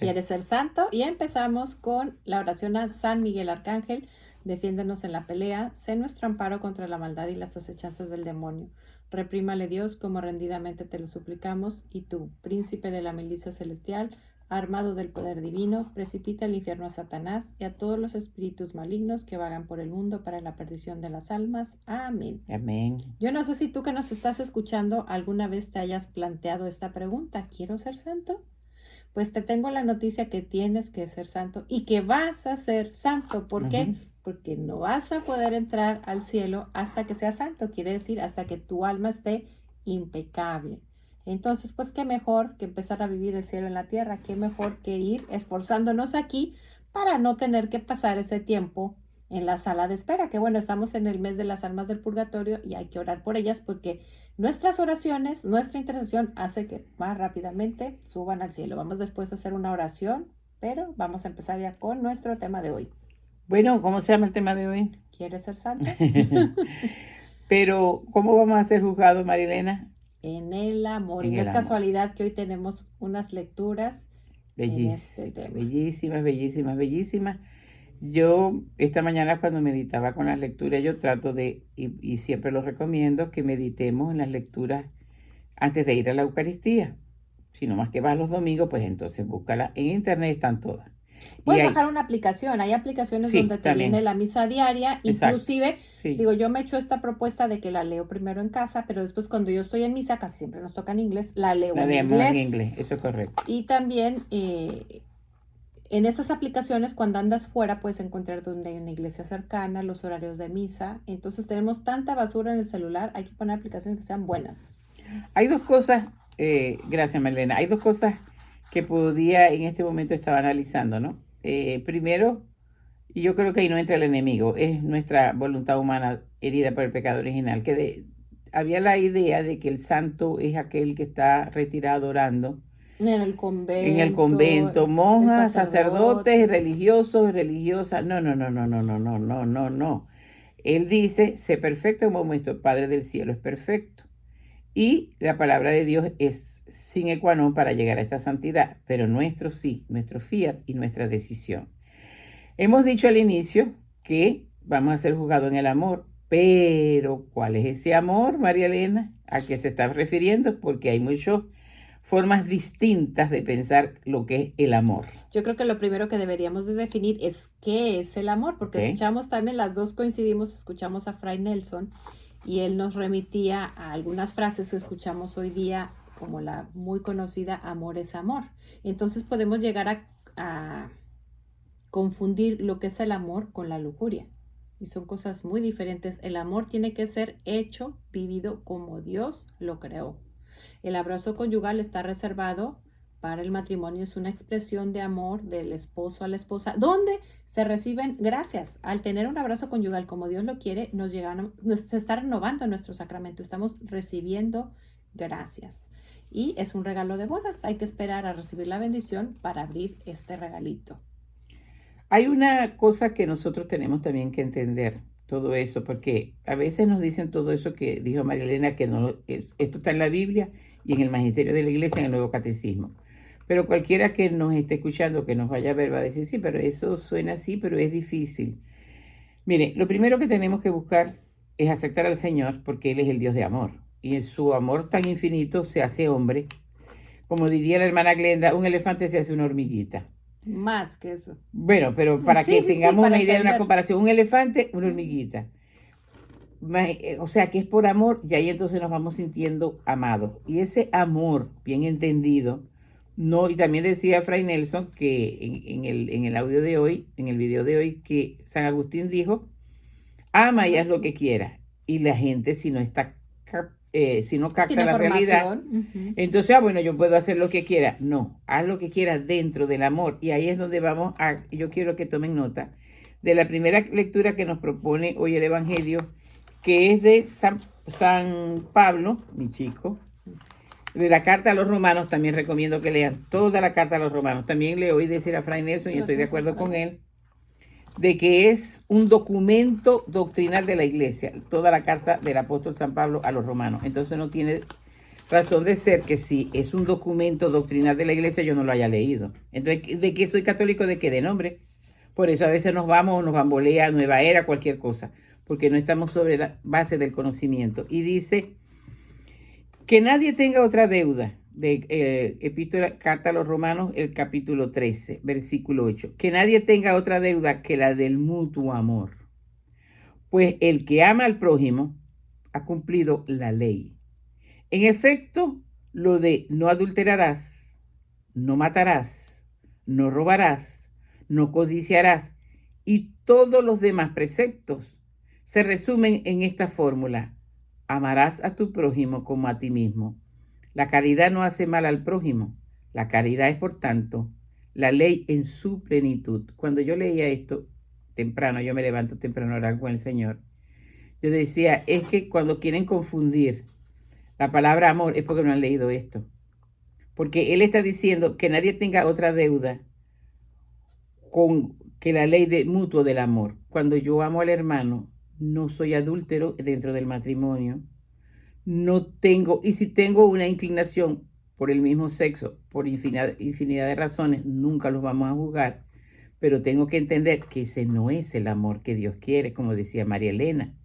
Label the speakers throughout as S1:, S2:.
S1: ¿Quieres ser santo? Y empezamos con la oración a San Miguel Arcángel. Defiéndenos en la pelea, sé nuestro amparo contra la maldad y las acechanzas del demonio. Reprímale Dios como rendidamente te lo suplicamos, y tú, príncipe de la milicia celestial, armado del poder divino, precipita al infierno a Satanás y a todos los espíritus malignos que vagan por el mundo para la perdición de las almas. Amén.
S2: Amén.
S1: Yo no sé si tú que nos estás escuchando alguna vez te hayas planteado esta pregunta: ¿quiero ser santo? Pues te tengo la noticia que tienes que ser santo y que vas a ser santo. ¿Por qué? Porque no vas a poder entrar al cielo hasta que seas santo. Quiere decir, hasta que tu alma esté impecable. Entonces, pues qué mejor que empezar a vivir el cielo en la tierra. Qué mejor que ir esforzándonos aquí para no tener que pasar ese tiempo en la sala de espera. Que bueno, estamos en el mes de las almas del purgatorio y hay que orar por ellas porque nuestras oraciones, nuestra intercesión hace que más rápidamente suban al cielo. Vamos después a hacer una oración, pero vamos a empezar ya con nuestro tema de hoy.
S2: Bueno, ¿cómo se llama el tema de hoy?
S1: ¿Quieres ser santo?
S2: Pero, ¿cómo vamos a ser juzgados, Marilena?
S1: En el amor.
S2: En
S1: Y no
S2: el
S1: es
S2: amor.
S1: casualidad que hoy tenemos unas lecturas en este tema.
S2: Bellísimas, bellísimas, bellísimas. Yo esta mañana cuando meditaba con las lecturas, yo trato de, y siempre lo recomiendo, que meditemos en las lecturas antes de ir a la Eucaristía. Si no más que vas los domingos, pues entonces búscala. En internet están todas.
S1: Puedes bajar una aplicación. Hay aplicaciones
S2: sí,
S1: donde te
S2: también
S1: viene la misa diaria. Inclusive,
S2: sí.
S1: Digo, yo me echo esta propuesta de que la leo primero en casa, pero después cuando yo estoy en misa, casi siempre nos toca en inglés, la leo en inglés.
S2: En inglés, eso es correcto.
S1: Y también en esas aplicaciones, cuando andas fuera, puedes encontrar donde hay una iglesia cercana, los horarios de misa. Entonces tenemos tanta basura en el celular, hay que poner aplicaciones que sean buenas.
S2: Hay dos cosas, gracias Marlena, hay dos cosas que podía en este momento estaba analizando, ¿no? Primero, y yo creo que ahí no entra el enemigo, es nuestra voluntad humana herida por el pecado original, que había la idea de que el santo es aquel que está retirado orando.
S1: En el convento,
S2: monjas, sacerdotes, religiosos, religiosas. No. Él dice, sé perfecto como nuestro Padre del cielo es perfecto. Y la palabra de Dios es sine qua non para llegar a esta santidad, pero nuestro sí, nuestro fiat y nuestra decisión. Hemos dicho al inicio que vamos a ser juzgados en el amor, pero ¿cuál es ese amor, María Elena? ¿A qué se está refiriendo? Porque hay muchas formas distintas de pensar lo que es el amor.
S1: Yo creo que lo primero que deberíamos de definir es qué es el amor, porque escuchamos también, las dos coincidimos, escuchamos a Fray Nelson y él nos remitía a algunas frases que escuchamos hoy día, como la muy conocida amor es amor. Entonces podemos llegar a confundir lo que es el amor con la lujuria. Y son cosas muy diferentes. El amor tiene que ser hecho, vivido como Dios lo creó. El abrazo conyugal está reservado para el matrimonio, es una expresión de amor del esposo a la esposa, donde se reciben gracias. Al tener un abrazo conyugal como Dios lo quiere, se está renovando nuestro sacramento, estamos recibiendo gracias. Y es un regalo de bodas, hay que esperar a recibir la bendición para abrir este regalito.
S2: Hay una cosa que nosotros tenemos también que entender, todo eso, porque a veces nos dicen todo eso que dijo María Elena, que no, esto está en la Biblia y en el Magisterio de la Iglesia, en el Nuevo Catecismo. Pero cualquiera que nos esté escuchando, que nos vaya a ver, va a decir, sí, pero eso suena así, pero es difícil. Mire, lo primero que tenemos que buscar es aceptar al Señor, porque Él es el Dios de amor. Y en su amor tan infinito se hace hombre. Como diría la hermana Glenda, un elefante se hace una hormiguita.
S1: Más que eso.
S2: Bueno, pero para que tengamos una idea de una comparación, un elefante, una hormiguita. O sea, que es por amor, y ahí entonces nos vamos sintiendo amados. Y ese amor, bien entendido, no, y también decía Fray Nelson que en el audio de hoy, en el video de hoy, que San Agustín dijo, ama y haz lo que quieras. Y la gente, si no está, si no capta la realidad, entonces, bueno, yo puedo hacer lo que quiera. No, haz lo que quieras dentro del amor. Y ahí es donde vamos a, yo quiero que tomen nota de la primera lectura que nos propone hoy el Evangelio, que es de San Pablo, mi chico, de la carta a los romanos. También recomiendo que lean toda la carta a los romanos. También le oí decir a Fray Nelson, y estoy de acuerdo con él, de que es un documento doctrinal de la iglesia, toda la carta del apóstol San Pablo a los romanos. Entonces no tiene razón de ser que si es un documento doctrinal de la iglesia yo no lo haya leído. Entonces, ¿de qué soy católico? ¿De qué? De nombre. Por eso a veces nos vamos, nos bambolea, nueva era, cualquier cosa, porque no estamos sobre la base del conocimiento. Y dice que nadie tenga otra deuda, de Epístola, Carta a los Romanos, el capítulo 13, versículo 8. Que nadie tenga otra deuda que la del mutuo amor. Pues el que ama al prójimo ha cumplido la ley. En efecto, lo de no adulterarás, no matarás, no robarás, no codiciarás y todos los demás preceptos se resumen en esta fórmula: amarás a tu prójimo como a ti mismo. La caridad no hace mal al prójimo. La caridad es, por tanto, la ley en su plenitud. Cuando yo leía esto temprano, yo me levanto temprano a orar con el Señor, yo decía, es que cuando quieren confundir la palabra amor es porque no han leído esto. Porque Él está diciendo que nadie tenga otra deuda con que la ley de mutuo del amor. Cuando yo amo al hermano, no soy adúltero dentro del matrimonio. No tengo, y si tengo una inclinación por el mismo sexo, por infinidad de razones, nunca los vamos a juzgar, pero tengo que entender que ese no es el amor que Dios quiere, como decía María Elena.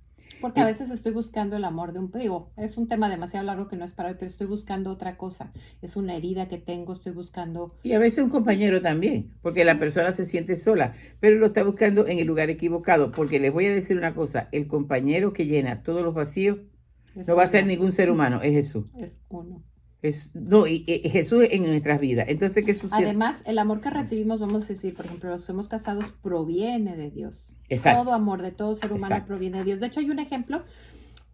S1: Porque a veces estoy buscando el amor de un, digo, es un tema demasiado largo que no es para hoy, pero estoy buscando otra cosa. Es una herida que tengo, estoy buscando.
S2: Y a veces un compañero también, porque la persona se siente sola, pero lo está buscando en el lugar equivocado. Porque les voy a decir una cosa, el compañero que llena todos los vacíos no va a ser ningún ser humano, es Jesús.
S1: Es uno.
S2: Y Jesús en nuestras vidas. Entonces, ¿qué sucede?
S1: Además, el amor que recibimos, vamos a decir, por ejemplo, los somos casados, proviene de Dios.
S2: Exacto.
S1: Todo amor de todo ser humano proviene de Dios. De hecho, hay un ejemplo,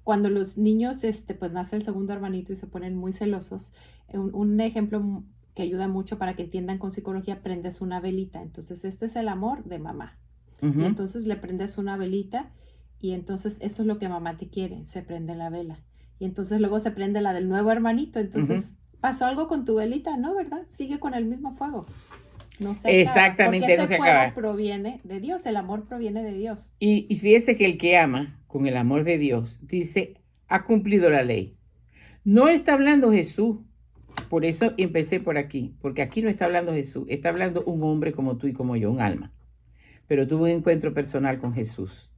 S1: cuando los niños, pues nace el segundo hermanito y se ponen muy celosos, un ejemplo que ayuda mucho para que entiendan con psicología: prendes una velita. Entonces, este es el amor de mamá. Y entonces le prendes una velita y entonces eso es lo que mamá te quiere, se prende la vela. Y entonces luego se prende la del nuevo hermanito. Entonces, pasó algo con tu velita, ¿no? ¿Verdad? Sigue con el mismo fuego. No se
S2: Exactamente,
S1: acaba,
S2: no se
S1: porque ese fuego
S2: acaba.
S1: proviene de Dios, el amor proviene de Dios.
S2: Y fíjese que el que ama con el amor de Dios, dice, ha cumplido la ley. No está hablando Jesús. Por eso empecé por aquí, porque aquí no está hablando Jesús, está hablando un hombre como tú y como yo, un alma. Pero tuvo un encuentro personal con Jesús.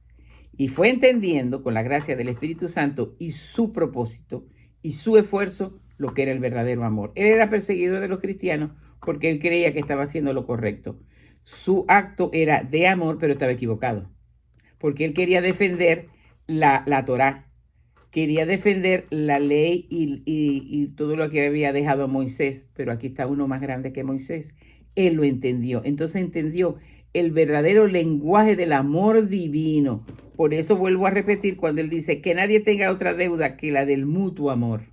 S2: Y fue entendiendo, con la gracia del Espíritu Santo y su propósito y su esfuerzo, lo que era el verdadero amor. Él era perseguidor de los cristianos porque él creía que estaba haciendo lo correcto. Su acto era de amor, pero estaba equivocado. Porque él quería defender la Torá, quería defender la ley y todo lo que había dejado Moisés, pero aquí está uno más grande que Moisés. Él lo entendió. Entonces entendió el verdadero lenguaje del amor divino. Por eso vuelvo a repetir cuando él dice que nadie tenga otra deuda que la del mutuo amor.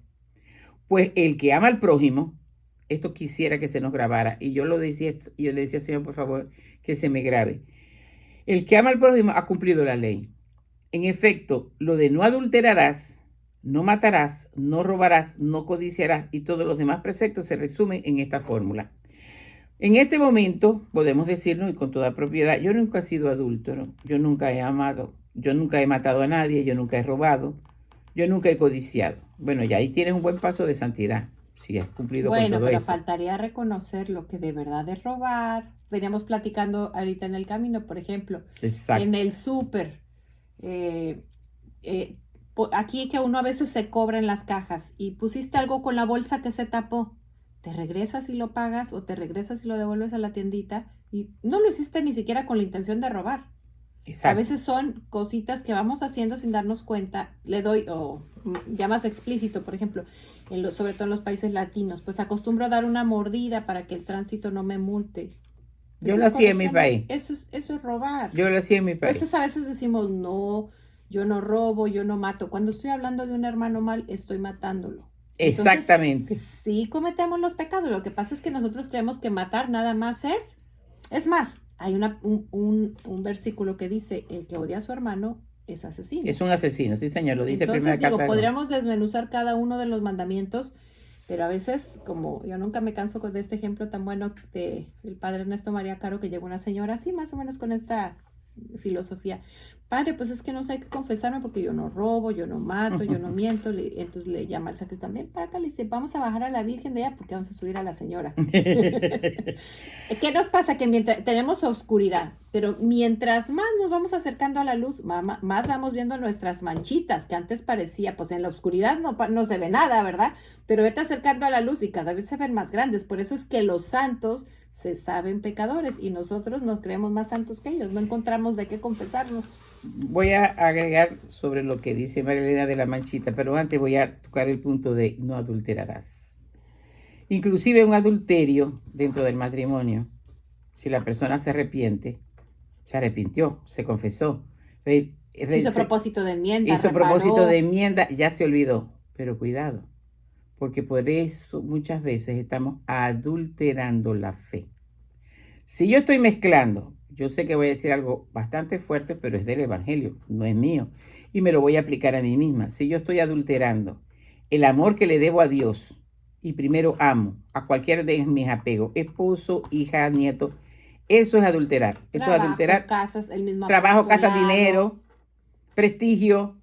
S2: Pues el que ama al prójimo, esto quisiera que se nos grabara, y yo le decía, Señor, por favor, que se me grabe. El que ama al prójimo ha cumplido la ley. En efecto, lo de no adulterarás, no matarás, no robarás, no codiciarás y todos los demás preceptos se resumen en esta fórmula. En este momento podemos decirnos, y con toda propiedad, yo nunca he sido adúltero, yo nunca he amado, yo nunca he matado a nadie, yo nunca he robado, yo nunca he codiciado. Bueno, ya ahí tienes un buen paso de santidad, si has cumplido con todo esto.
S1: Bueno, pero faltaría reconocer lo que de verdad es robar. Veníamos platicando ahorita en el camino, por ejemplo, en el súper. Aquí que uno a veces se cobra en las cajas y pusiste algo con la bolsa que se tapó. Te regresas y lo pagas o te regresas y lo devuelves a la tiendita y no lo hiciste ni siquiera con la intención de robar. Exacto. A veces son cositas que vamos haciendo sin darnos cuenta. Le doy, ya más explícito, por ejemplo, sobre todo en los países latinos, pues acostumbro a dar una mordida para que el tránsito no me multe.
S2: Yo lo hacía en mi país.
S1: Eso es robar.
S2: Yo lo hacía en mi país.
S1: Entonces a veces decimos, no, yo no robo, yo no mato. Cuando estoy hablando de un hermano mal, estoy matándolo.
S2: Exactamente.
S1: Entonces, sí cometemos los pecados. Lo que pasa es que nosotros creemos que matar nada más es más, hay un versículo que dice, el que odia a su hermano es asesino.
S2: Es un asesino, sí señor, lo dice.
S1: Entonces podríamos desmenuzar cada uno de los mandamientos, pero a veces, como yo nunca me canso de este ejemplo tan bueno del padre Ernesto María Caro, que llegó una señora así más o menos con esta filosofía. Padre, pues es que no sé qué confesarme porque yo no robo, yo no mato, yo no miento. Entonces le llama al sacristán, ven para acá, le dice, vamos a bajar a la Virgen de allá porque vamos a subir a la señora. ¿Qué nos pasa? Que mientras tenemos oscuridad, pero mientras más nos vamos acercando a la luz, más vamos viendo nuestras manchitas, que antes parecía, pues en la oscuridad no se ve nada, ¿verdad? Pero vete acercando a la luz y cada vez se ven más grandes. Por eso es que los santos se saben pecadores y nosotros nos creemos más santos que ellos, no encontramos de qué confesarnos.
S2: Voy a agregar sobre lo que dice María Elena de la manchita, pero antes voy a tocar el punto de no adulterarás. Inclusive un adulterio dentro del matrimonio, si la persona se arrepiente, se arrepintió, se confesó.
S1: Hizo propósito de enmienda.
S2: Hizo propósito de enmienda, ya se olvidó. Pero cuidado, porque por eso muchas veces estamos adulterando la fe. Si yo estoy mezclando, yo sé que voy a decir algo bastante fuerte, pero es del Evangelio, no es mío. Y me lo voy a aplicar a mí misma. Si yo estoy adulterando el amor que le debo a Dios, y primero amo a cualquiera de mis apegos, esposo, hija, nieto, eso es adulterar. Eso es adulterar.
S1: Casas, el mismo
S2: trabajo, casa, dinero, prestigio,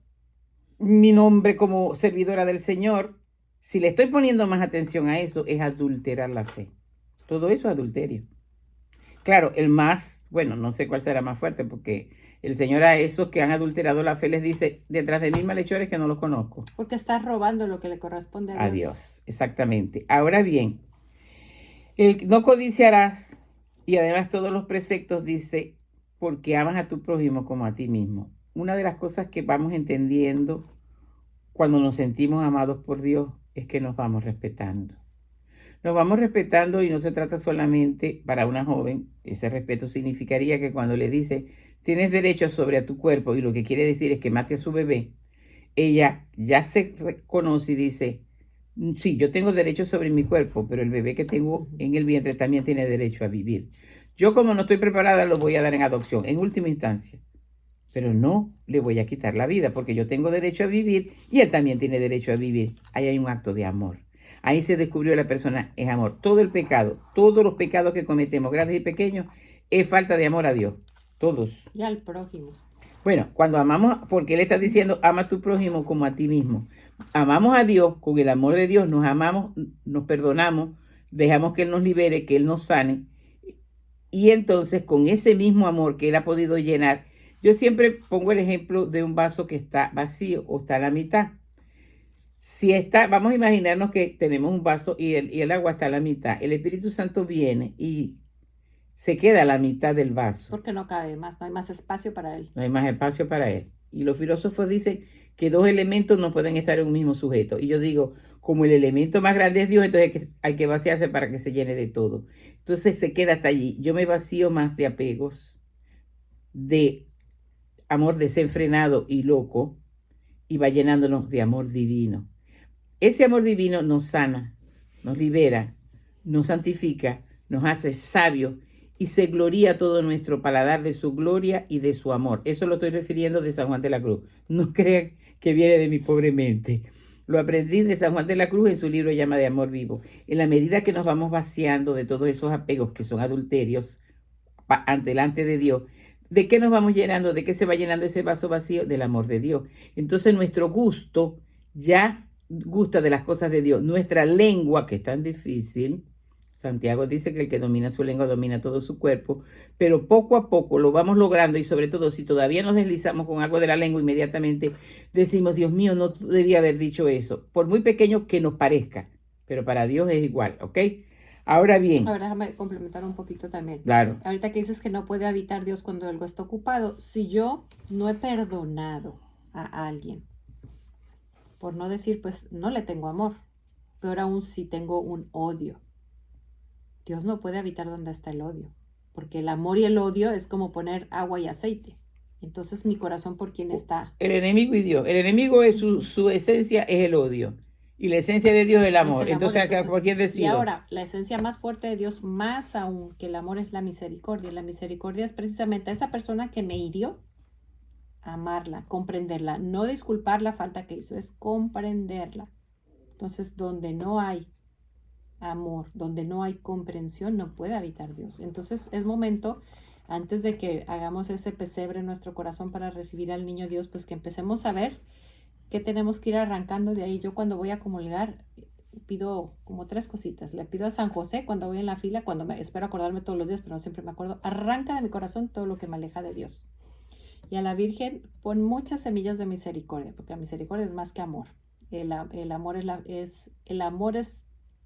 S2: mi nombre como servidora del Señor. Si le estoy poniendo más atención a eso, es adulterar la fe. Todo eso es adulterio. Claro, el más, bueno, no sé cuál será más fuerte, porque el Señor a esos que han adulterado la fe les dice, detrás de mí malhechores que no los conozco.
S1: Porque estás robando lo que le corresponde a Dios.
S2: A Dios, exactamente. Ahora bien, el no codiciarás, y además todos los preceptos dice, porque amas a tu prójimo como a ti mismo. Una de las cosas que vamos entendiendo cuando nos sentimos amados por Dios es que nos vamos respetando. Nos vamos respetando y no se trata solamente para una joven. Ese respeto significaría que cuando le dice, tienes derecho sobre a tu cuerpo, y lo que quiere decir es que mate a su bebé, ella ya se reconoce y dice, sí, yo tengo derecho sobre mi cuerpo, pero el bebé que tengo en el vientre también tiene derecho a vivir. Yo como no estoy preparada lo voy a dar en adopción, en última instancia. Pero no le voy a quitar la vida porque yo tengo derecho a vivir y él también tiene derecho a vivir. Ahí hay un acto de amor. Ahí se descubrió la persona es amor. Todo el pecado, todos los pecados que cometemos, grandes y pequeños, es falta de amor a Dios. Todos.
S1: Y al prójimo.
S2: Bueno, cuando amamos, porque Él está diciendo, ama a tu prójimo como a ti mismo. Amamos a Dios, con el amor de Dios nos amamos, nos perdonamos, dejamos que Él nos libere, que Él nos sane. Y entonces con ese mismo amor que Él ha podido llenar, yo siempre pongo el ejemplo de un vaso que está vacío o está a la mitad. Si está, vamos a imaginarnos que tenemos un vaso y el agua está a la mitad. El Espíritu Santo viene y se queda a la mitad del vaso.
S1: Porque no cabe más, no hay más espacio para él.
S2: No hay más espacio para él. Y los filósofos dicen que dos elementos no pueden estar en un mismo sujeto. Y yo digo, como el elemento más grande es Dios, entonces hay que vaciarse para que se llene de todo. Entonces se queda hasta allí. Yo me vacío más de apegos, de amor desenfrenado y loco, y va llenándonos de amor divino. Ese amor divino nos sana, nos libera, nos santifica, nos hace sabios y se gloria todo nuestro paladar de su gloria y de su amor. Eso lo estoy refiriendo de San Juan de la Cruz. No crean que viene de mi pobre mente. Lo aprendí de San Juan de la Cruz en su libro Llama de Amor Vivo. En la medida que nos vamos vaciando de todos esos apegos que son adulterios delante de Dios, ¿de qué nos vamos llenando? ¿De qué se va llenando ese vaso vacío? Del amor de Dios. Entonces nuestro gusto ya gusta de las cosas de Dios. Nuestra lengua, que es tan difícil, Santiago dice que el que domina su lengua domina todo su cuerpo, pero poco a poco lo vamos logrando y sobre todo si todavía nos deslizamos con algo de la lengua, inmediatamente decimos, Dios mío, no debía haber dicho eso, por muy pequeño que nos parezca, pero para Dios es igual, ¿ok? Ahora bien.
S1: Ahora déjame complementar un poquito también.
S2: Claro.
S1: Ahorita que dices que no puede habitar Dios cuando algo está ocupado, si yo no he perdonado a alguien, por no decir, pues no le tengo amor, peor aún si tengo un odio. Dios no puede habitar donde está el odio, porque el amor y el odio es como poner agua y aceite. Entonces mi corazón por quién está.
S2: El enemigo y Dios. El enemigo es su esencia es el odio. Y la esencia de Dios es el amor. Entonces, ¿por quién decirlo?
S1: Y ahora, la esencia más fuerte de Dios, más aún que el amor, es la misericordia. La misericordia es precisamente a esa persona que me hirió, amarla, comprenderla, no disculpar la falta que hizo, es comprenderla. Entonces, donde no hay amor, donde no hay comprensión, no puede habitar Dios. Entonces, es momento antes de que hagamos ese pesebre en nuestro corazón para recibir al niño Dios, pues que empecemos a ver qué tenemos que ir arrancando de ahí. Yo cuando voy a comulgar pido como 3 cositas. Le pido a San José cuando voy en la fila, espero acordarme todos los días, pero no siempre me acuerdo, arranca de mi corazón todo lo que me aleja de Dios. Y a la Virgen pon muchas semillas de misericordia, porque la misericordia es más que amor. El amor es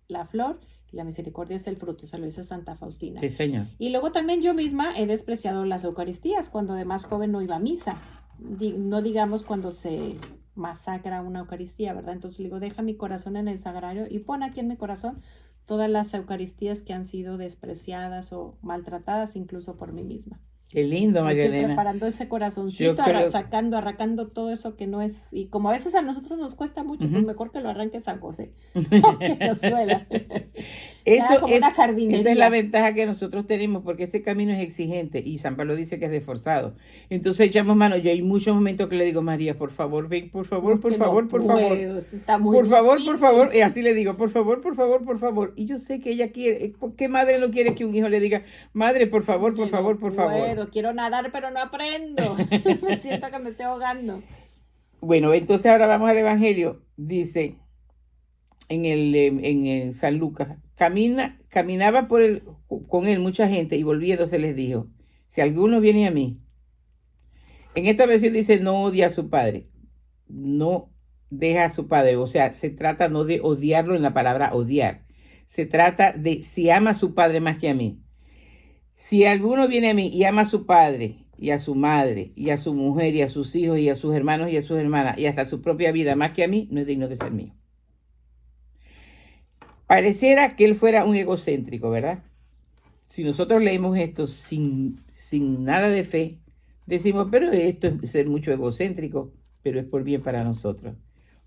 S1: la flor y la misericordia es el fruto, se lo dice Santa Faustina.
S2: Sí, señor.
S1: Y luego también yo misma he despreciado las Eucaristías, cuando de más joven no iba a misa. No digamos cuando se masacra una Eucaristía, ¿verdad? Entonces le digo, deja mi corazón en el sagrario y pon aquí en mi corazón todas las Eucaristías que han sido despreciadas o maltratadas incluso por mí misma.
S2: Qué lindo, María Elena.
S1: Preparando ese corazoncito, arrancando todo eso que no es, y como a veces a nosotros nos cuesta mucho, pues mejor que lo arranque San José, aunque nos duela.
S2: Esa es la ventaja que nosotros tenemos, porque este camino es exigente y San Pablo dice que es esforzado. Entonces echamos mano. Yo hay muchos momentos que le digo, María, por favor, ven, por favor, por favor, por favor.
S1: Está muy
S2: por favor,
S1: difícil.
S2: por favor. Y así le digo, por favor, por favor, por favor. Y yo sé que ella quiere, ¿qué madre no quiere que un hijo le diga, madre, por favor, por favor, por favor?
S1: Quiero nadar, pero no aprendo. Me siento que me estoy ahogando.
S2: Bueno, entonces ahora vamos al Evangelio. Dice en San Lucas, caminaba con él mucha gente y volviéndose les dijo, si alguno viene a mí. En esta versión dice, no odia a su padre, no deja a su padre. O sea, se trata no de odiarlo en la palabra odiar. Se trata de si ama a su padre más que a mí. Si alguno viene a mí y ama a su padre y a su madre y a su mujer y a sus hijos y a sus hermanos y a sus hermanas y hasta su propia vida más que a mí, no es digno de ser mío. Pareciera que él fuera un egocéntrico, ¿verdad? Si nosotros leemos esto sin nada de fe, decimos, pero esto es ser mucho egocéntrico, pero es por bien para nosotros,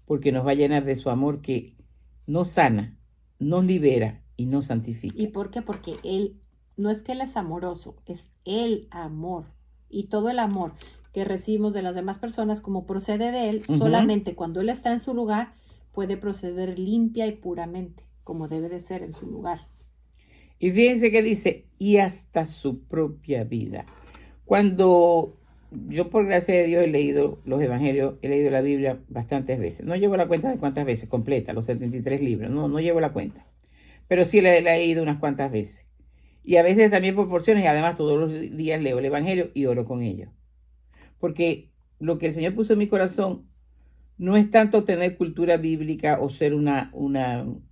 S2: porque nos va a llenar de su amor que nos sana, nos libera y nos santifica.
S1: ¿Y por qué? Porque él no es que él es amoroso, es el amor. Y todo el amor que recibimos de las demás personas, como procede de él, solamente cuando él está en su lugar, puede proceder limpia y puramente, como debe de ser en su lugar.
S2: Y fíjense que dice, y hasta su propia vida. Cuando yo, por gracia de Dios, he leído los evangelios, he leído la Biblia bastantes veces. No llevo la cuenta de cuántas veces, completa, los 73 libros. No llevo la cuenta. Pero sí la he leído unas cuantas veces. Y a veces también por porciones, y además todos los días leo el Evangelio y oro con ellos. Porque lo que el Señor puso en mi corazón no es tanto tener cultura bíblica o ser una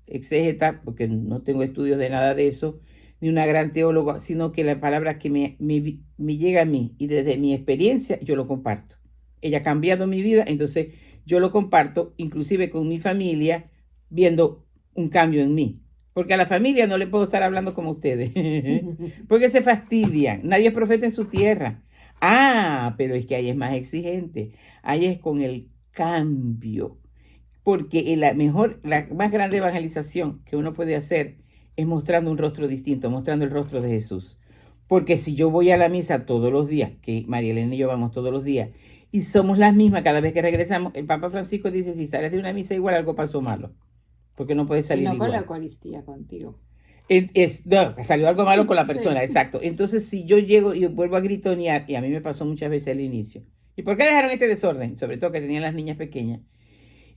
S2: exégeta, porque no tengo estudios de nada de eso, ni una gran teóloga, sino que la palabra que me llega a mí y desde mi experiencia yo lo comparto. Ella ha cambiado mi vida, entonces yo lo comparto, inclusive con mi familia, viendo un cambio en mí. Porque a la familia no le puedo estar hablando como ustedes, porque se fastidian. Nadie es profeta en su tierra. Pero es que ahí es más exigente. Ahí es con el cambio. Porque la más grande evangelización que uno puede hacer es mostrando un rostro distinto, mostrando el rostro de Jesús. Porque si yo voy a la misa todos los días, que María Elena y yo vamos todos los días, y somos las mismas cada vez que regresamos, el Papa Francisco dice, si sales de una misa igual algo pasó malo. Porque no puede salir igual.
S1: Y no con la Eucaristía contigo.
S2: Salió algo malo con la persona, sí. Exacto. Entonces, si yo llego y vuelvo a gritonear, y a mí me pasó muchas veces al inicio, ¿y por qué dejaron este desorden? Sobre todo que tenían las niñas pequeñas.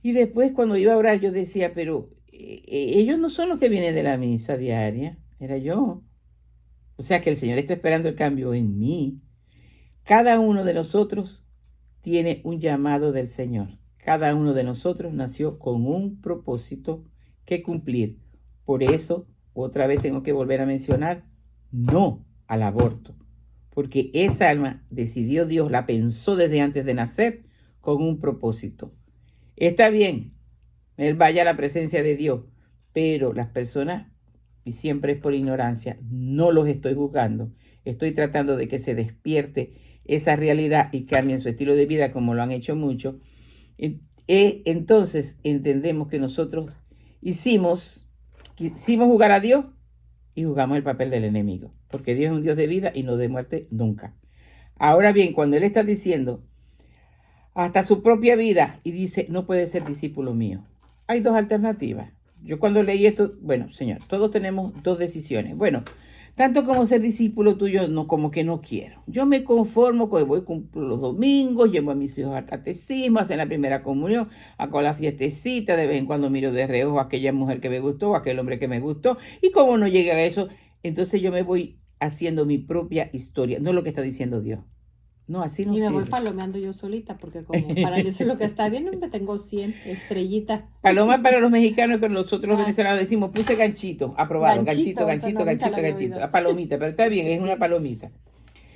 S2: Y después, cuando iba a orar, yo decía, pero ellos no son los que vienen de la misa diaria, era yo. O sea, que el Señor está esperando el cambio en mí. Cada uno de nosotros tiene un llamado del Señor. Cada uno de nosotros nació con un propósito que cumplir. Por eso, otra vez tengo que volver a mencionar, no al aborto. Porque esa alma decidió Dios, la pensó desde antes de nacer con un propósito. Está bien, él vaya a la presencia de Dios, pero las personas, y siempre es por ignorancia, no los estoy juzgando. Estoy tratando de que se despierte esa realidad y cambien su estilo de vida como lo han hecho muchos. Entonces entendemos que nosotros quisimos jugar a Dios y jugamos el papel del enemigo, porque Dios es un Dios de vida y no de muerte nunca. Ahora bien, cuando Él está diciendo hasta su propia vida y dice no puede ser discípulo mío, hay dos alternativas. Yo cuando leí esto, bueno, Señor, todos tenemos dos decisiones. Bueno, tanto como ser discípulo tuyo, no, como que no quiero. Yo me conformo con voy, cumplo los domingos, llevo a mis hijos al catecismo, hacen la primera comunión, hago la fiestecita, de vez en cuando miro de reojo a aquella mujer que me gustó, a aquel hombre que me gustó, y como no llegué a eso, entonces yo me voy haciendo mi propia historia, no es lo que está diciendo Dios. No, así no
S1: Y me
S2: sirve.
S1: voy palomeando yo solita, porque como para mí eso es lo que está bien, me tengo 100 estrellitas.
S2: Paloma para los mexicanos, que nosotros los venezolanos decimos, puse ganchito, aprobado, ganchito, ganchito, ganchito, ganchito, a palomita, pero está bien, es una palomita.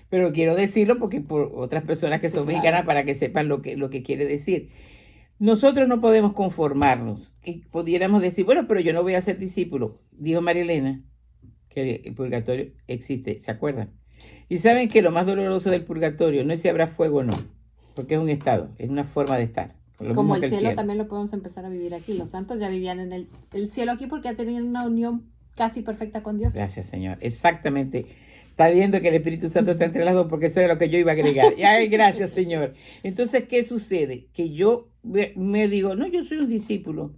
S2: Pero quiero decirlo porque por otras personas que son mexicanas, para que sepan lo que quiere decir. Nosotros no podemos conformarnos. Y pudiéramos decir, bueno, pero yo no voy a ser discípulo. Dijo María Elena que el purgatorio existe, ¿se acuerdan? Y saben que lo más doloroso del purgatorio no es si habrá fuego o no, porque es un estado, es una forma de estar.
S1: Como el cielo también lo podemos empezar a vivir aquí. Los santos ya vivían en el cielo aquí porque ya tenían una unión casi perfecta con Dios.
S2: Gracias, Señor. Exactamente. Está viendo que el Espíritu Santo está entre las dos, porque eso era lo que yo iba a agregar. Ay, gracias, Señor. Entonces, ¿qué sucede? Que yo me digo, no, yo soy un discípulo.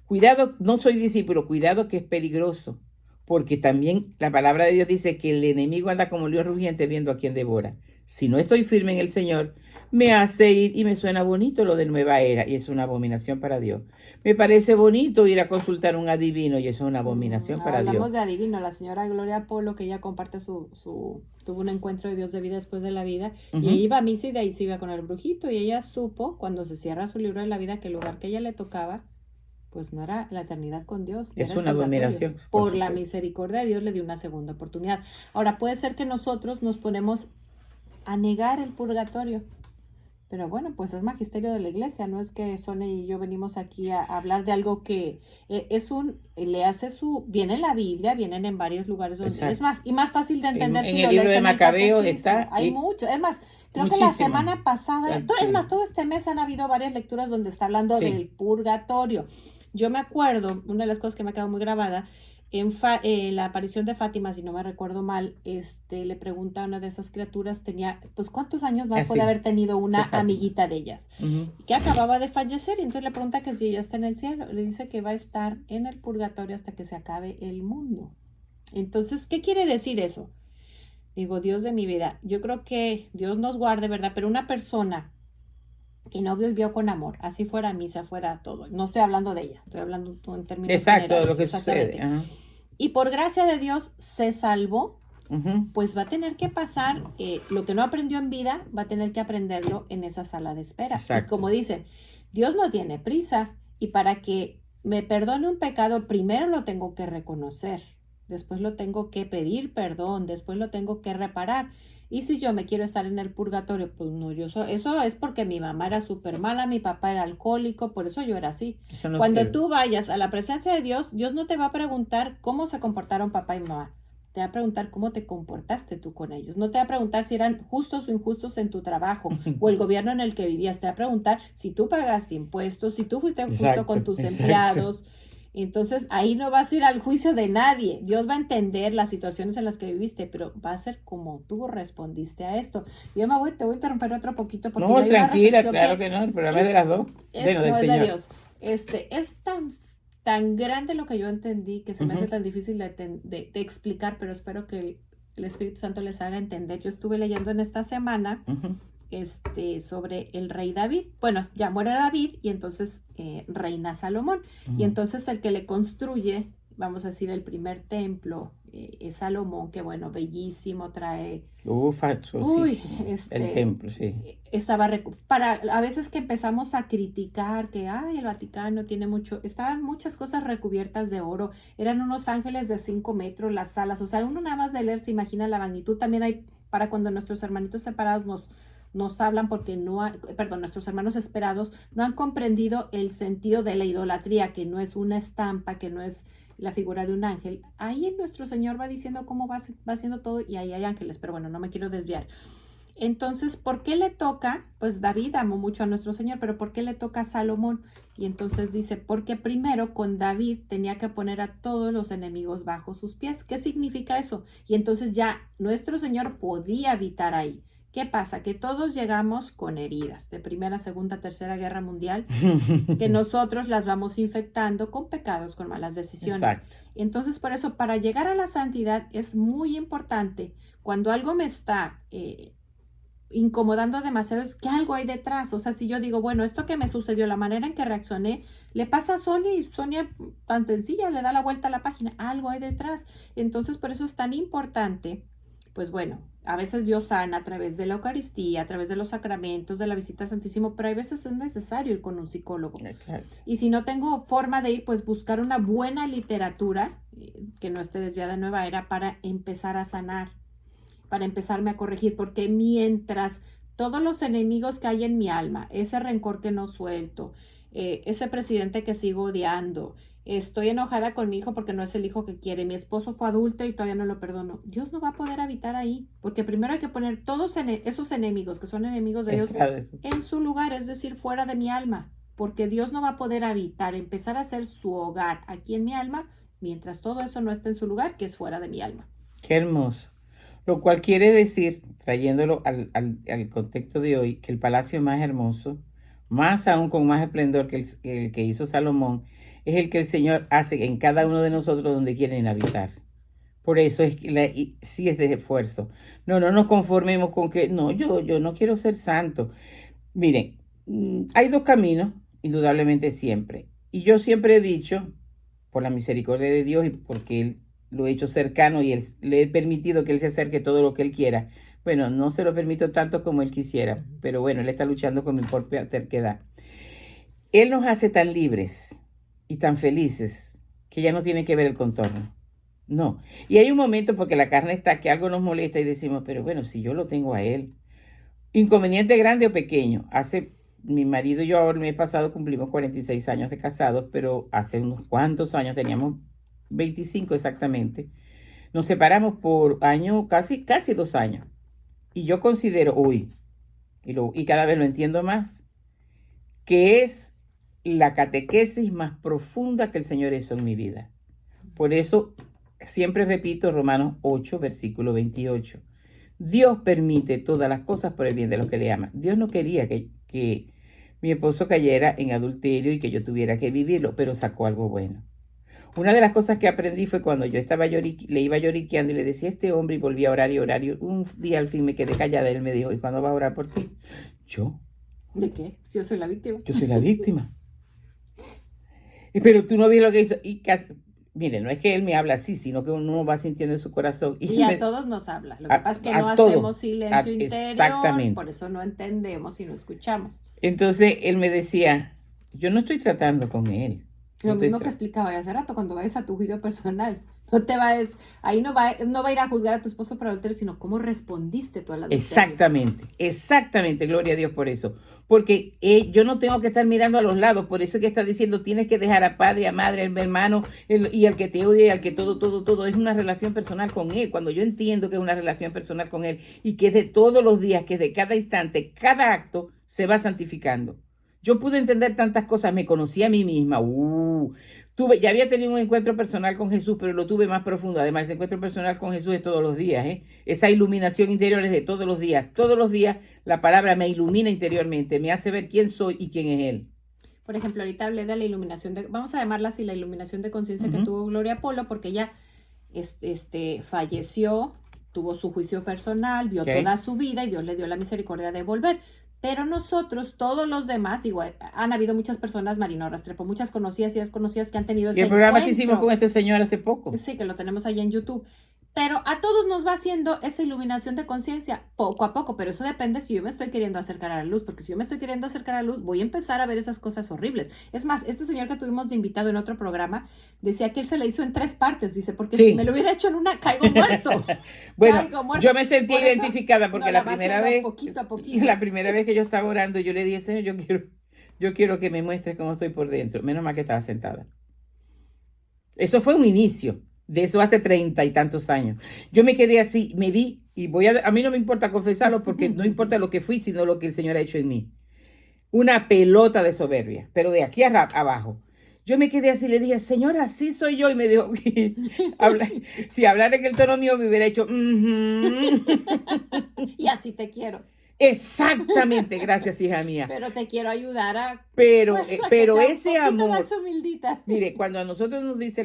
S2: Cuidado, no soy discípulo, cuidado que es peligroso. Porque también la palabra de Dios dice que el enemigo anda como león rugiente viendo a quien devora. Si no estoy firme en el Señor, me hace ir, y me suena bonito lo de nueva era, y es una abominación para Dios. Me parece bonito ir a consultar a un adivino, y eso es una abominación para Dios.
S1: Hablamos de adivino, la señora Gloria Polo, que ella comparte tuvo un encuentro de Dios de vida después de la vida, y iba a misa y de ahí se iba con el brujito, y ella supo, cuando se cierra su libro de la vida, que el lugar que ella le tocaba, pues no era la eternidad con Dios.
S2: Es una abominación.
S1: Por la misericordia de Dios le dio una segunda oportunidad. Ahora, puede ser que nosotros nos ponemos a negar el purgatorio. Pero bueno, pues es magisterio de la iglesia, no es que Sonia y yo venimos aquí a hablar de algo que viene en la Biblia, vienen en varios lugares donde es más fácil de entender.
S2: En el libro de Macabeo está.
S1: Hay mucho, es más, creo que la semana pasada, todo este mes han habido varias lecturas donde está hablando del purgatorio. Yo me acuerdo, una de las cosas que me ha quedado muy grabada, en la aparición de Fátima, si no me recuerdo mal, le pregunta a una de esas criaturas, tenía, pues, ¿cuántos años más puede haber tenido una amiguita de ellas? Que acababa de fallecer, y entonces le pregunta que si ella está en el cielo, le dice que va a estar en el purgatorio hasta que se acabe el mundo. Entonces, ¿qué quiere decir eso? Digo, Dios de mi vida, yo creo que Dios nos guarde, ¿verdad? Pero una persona que no vivió con amor, así fuera misa, fuera todo. No estoy hablando de ella, estoy hablando en términos generales.
S2: Exacto, lo que sucede.
S1: Y por gracia de Dios se salvó, pues va a tener que pasar lo que no aprendió en vida, va a tener que aprenderlo en esa sala de espera. Exacto. Y como dicen, Dios no tiene prisa, y para que me perdone un pecado, primero lo tengo que reconocer, después lo tengo que pedir perdón, después lo tengo que reparar. Y si yo me quiero estar en el purgatorio, pues no, eso es porque mi mamá era súper mala, mi papá era alcohólico, por eso yo era así. Cuando tú vayas a la presencia de Dios, Dios no te va a preguntar cómo se comportaron papá y mamá. Te va a preguntar cómo te comportaste tú con ellos. No te va a preguntar si eran justos o injustos en tu trabajo o el gobierno en el que vivías. Te va a preguntar si tú pagaste impuestos, si tú fuiste justo con tus empleados. Entonces, ahí no vas a ir al juicio de nadie. Dios va a entender las situaciones en las que viviste, pero va a ser como tú respondiste a esto. Yo te voy a interrumpir otro poquito. Porque
S2: no, tranquila, claro que no, el problema es de las dos.
S1: Del Señor. De Dios. Es tan grande lo que yo entendí que se me hace tan difícil de explicar, pero espero que el Espíritu Santo les haga entender. Yo estuve leyendo en esta semana sobre el rey David. Bueno, ya muere David y entonces reina Salomón. Y entonces el que le construye, vamos a decir, el primer templo es Salomón, que bueno, bellísimo, trae...
S2: el templo, sí.
S1: A veces que empezamos a criticar que el Vaticano tiene mucho, estaban muchas cosas recubiertas de oro, eran unos ángeles de 5 metros las salas, o sea, uno nada más de leer se imagina la magnitud. También hay, para cuando nuestros hermanitos separados nos hablan porque nuestros hermanos esperados no han comprendido el sentido de la idolatría, que no es una estampa, que no es la figura de un ángel. Ahí nuestro Señor va diciendo cómo va haciendo todo, y ahí hay ángeles, pero bueno, no me quiero desviar. Entonces, ¿por qué le toca? Pues David amó mucho a nuestro Señor, pero ¿por qué le toca a Salomón? Y entonces dice, porque primero con David tenía que poner a todos los enemigos bajo sus pies. ¿Qué significa eso? Y entonces ya nuestro Señor podía habitar ahí. ¿Qué pasa? Que todos llegamos con heridas de Primera, Segunda, Tercera Guerra Mundial, que nosotros las vamos infectando con pecados, con malas decisiones.
S2: Exacto.
S1: Entonces, por eso, para llegar a la santidad es muy importante, cuando algo me está incomodando demasiado, es que algo hay detrás. O sea, si yo digo, bueno, esto que me sucedió, la manera en que reaccioné, le pasa a Sonia y Sonia tan sencilla le da la vuelta a la página, algo hay detrás. Entonces, por eso es tan importante, pues bueno, a veces Dios sana a través de la Eucaristía, a través de los sacramentos, de la visita al Santísimo, pero hay veces es necesario ir con un psicólogo.
S2: Exacto.
S1: Y si no tengo forma de ir, pues buscar una buena literatura que no esté desviada de Nueva Era para empezar a sanar, para empezarme a corregir, porque mientras todos los enemigos que hay en mi alma, ese rencor que no suelto, ese presidente que sigo odiando, estoy enojada con mi hijo porque no es el hijo que quiere, mi esposo fue adúltero y todavía no lo perdono, Dios no va a poder habitar ahí, porque primero hay que poner todos esos enemigos, que son enemigos de Dios, en su lugar, es decir, fuera de mi alma, porque Dios no va a poder habitar, empezar a hacer su hogar aquí en mi alma, mientras todo eso no esté en su lugar, que es fuera de mi alma.
S2: Qué hermoso. Lo cual quiere decir, trayéndolo al contexto de hoy, que el palacio más hermoso, más aún con más esplendor que el que hizo Salomón, es el que el Señor hace en cada uno de nosotros donde quieren habitar. Por eso es que sí es de esfuerzo. No nos conformemos con que, no, yo no quiero ser santo. Miren, hay dos caminos, indudablemente siempre. Y yo siempre he dicho, por la misericordia de Dios y porque Él lo he hecho cercano y le he permitido que Él se acerque todo lo que Él quiera. Bueno, no se lo permito tanto como Él quisiera, pero bueno, Él está luchando con mi propia terquedad. Él nos hace tan libres y tan felices que ya no tiene que ver el contorno. No. Y hay un momento porque la carne está que algo nos molesta y decimos, pero bueno, si yo lo tengo a Él. Inconveniente grande o pequeño. Mi marido y yo ahora el mes pasado cumplimos 46 años de casados, pero hace unos cuantos años, teníamos 25 exactamente, nos separamos por año, casi 2 años. Y yo considero hoy, y cada vez lo entiendo más, que es la catequesis más profunda que el Señor hizo en mi vida. Por eso siempre repito Romanos 8, versículo 28. Dios permite todas las cosas por el bien de los que le aman. Dios no quería que mi esposo cayera en adulterio y que yo tuviera que vivirlo, pero sacó algo bueno. Una de las cosas que aprendí fue cuando yo estaba le iba lloriqueando y le decía a este hombre y volví a orar y orar. Y un día al fin me quedé callada. Él me dijo, ¿y cuándo vas a orar por ti? ¿Yo?
S1: ¿De qué? Si yo soy la víctima.
S2: Yo soy la víctima. Pero tú no ves lo que hizo. Mire, no es que él me habla así, sino que uno va sintiendo en su corazón.
S1: Y a todos nos habla. Lo que pasa es que no hacemos silencio interior. Exactamente. Por eso no entendemos y no escuchamos.
S2: Entonces él me decía, yo no estoy tratando con él.
S1: Lo mismo que explicaba hace rato, cuando vayas a tu juicio personal, no te vayas, ahí no va a ir a juzgar a tu esposo por adulterio, sino cómo respondiste tú a la adulterio.
S2: Exactamente, gloria a Dios por eso. Porque yo no tengo que estar mirando a los lados, por eso es que está diciendo, tienes que dejar a padre, a madre, a hermano, y al que te odia, y al que todo, es una relación personal con él. Cuando yo entiendo que es una relación personal con él, y que es de todos los días, que es de cada instante, cada acto, se va santificando. Yo pude entender tantas cosas, me conocí a mí misma. Ya había tenido un encuentro personal con Jesús, pero lo tuve más profundo. Además, ese encuentro personal con Jesús es todos los días. Esa iluminación interior es de todos los días. Todos los días la palabra me ilumina interiormente, me hace ver quién soy y quién es Él.
S1: Por ejemplo, ahorita hablé de la iluminación, vamos a llamarla así, la iluminación de conciencia que tuvo Gloria Polo, porque ella falleció, tuvo su juicio personal, vio toda su vida y Dios le dio la misericordia de volver. Pero nosotros, todos los demás, igual, han habido muchas personas, Marina Rastrepo, muchas conocidas y desconocidas que han tenido ese encuentro.
S2: Y el programa que hicimos con este señor hace poco.
S1: Sí, que lo tenemos ahí en YouTube. Pero a todos nos va haciendo esa iluminación de conciencia poco a poco, pero eso depende si yo me estoy queriendo acercar a la luz, porque si yo me estoy queriendo acercar a la luz, voy a empezar a ver esas cosas horribles. Es más, este señor que tuvimos de invitado en otro programa, decía que él se le hizo en 3 partes, dice, porque si me lo hubiera hecho en una, caigo muerto.
S2: Bueno,
S1: caigo muerto.
S2: Yo me sentí identificada porque la primera vez,
S1: poquito a poquito.
S2: La primera vez que yo estaba orando, yo le dije, Señor, yo quiero que me muestres cómo estoy por dentro. Menos mal que estaba sentada. Eso fue un inicio. De eso hace 30 y tantos años. Yo me quedé así, me vi, y a mí no me importa confesarlo porque no importa lo que fui, sino lo que el Señor ha hecho en mí. Una pelota de soberbia, pero de aquí abajo. Yo me quedé así, le dije, Señor, así soy yo. Y me dijo, si hablara en el tono mío, me hubiera hecho,
S1: Y así te quiero.
S2: Exactamente, gracias, hija mía.
S1: Pero te quiero ayudar a...
S2: Pero
S1: que
S2: ese amor...
S1: más humildita.
S2: Mire, cuando a nosotros nos dice,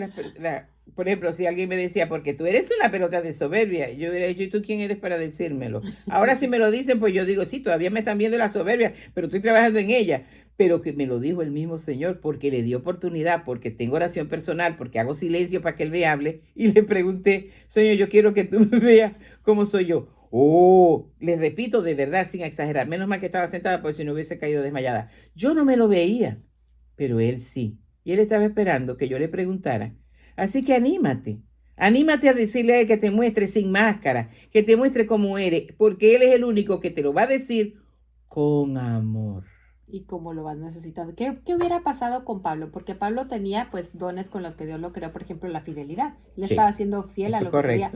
S2: por ejemplo, si alguien me decía, porque tú eres una pelota de soberbia, yo hubiera dicho, ¿y tú quién eres para decírmelo? Ahora si me lo dicen, pues yo digo, sí, todavía me están viendo la soberbia, pero estoy trabajando en ella. Pero que me lo dijo el mismo Señor, porque le dio oportunidad, porque tengo oración personal, porque hago silencio para que Él me hable, y le pregunté, Señor, yo quiero que tú me veas cómo soy yo. Oh, les repito, de verdad, sin exagerar, menos mal que estaba sentada, porque si no hubiese caído desmayada. Yo no me lo veía, pero Él sí. Y Él estaba esperando que yo le preguntara. Así que anímate a decirle a Él que te muestre sin máscara, que te muestre cómo eres, porque Él es el único que te lo va a decir con amor.
S1: Y cómo lo vas necesitando. ¿Qué hubiera pasado con Pablo? Porque Pablo tenía pues dones con los que Dios lo creó, por ejemplo, la fidelidad. Él estaba siendo fiel a lo que quería.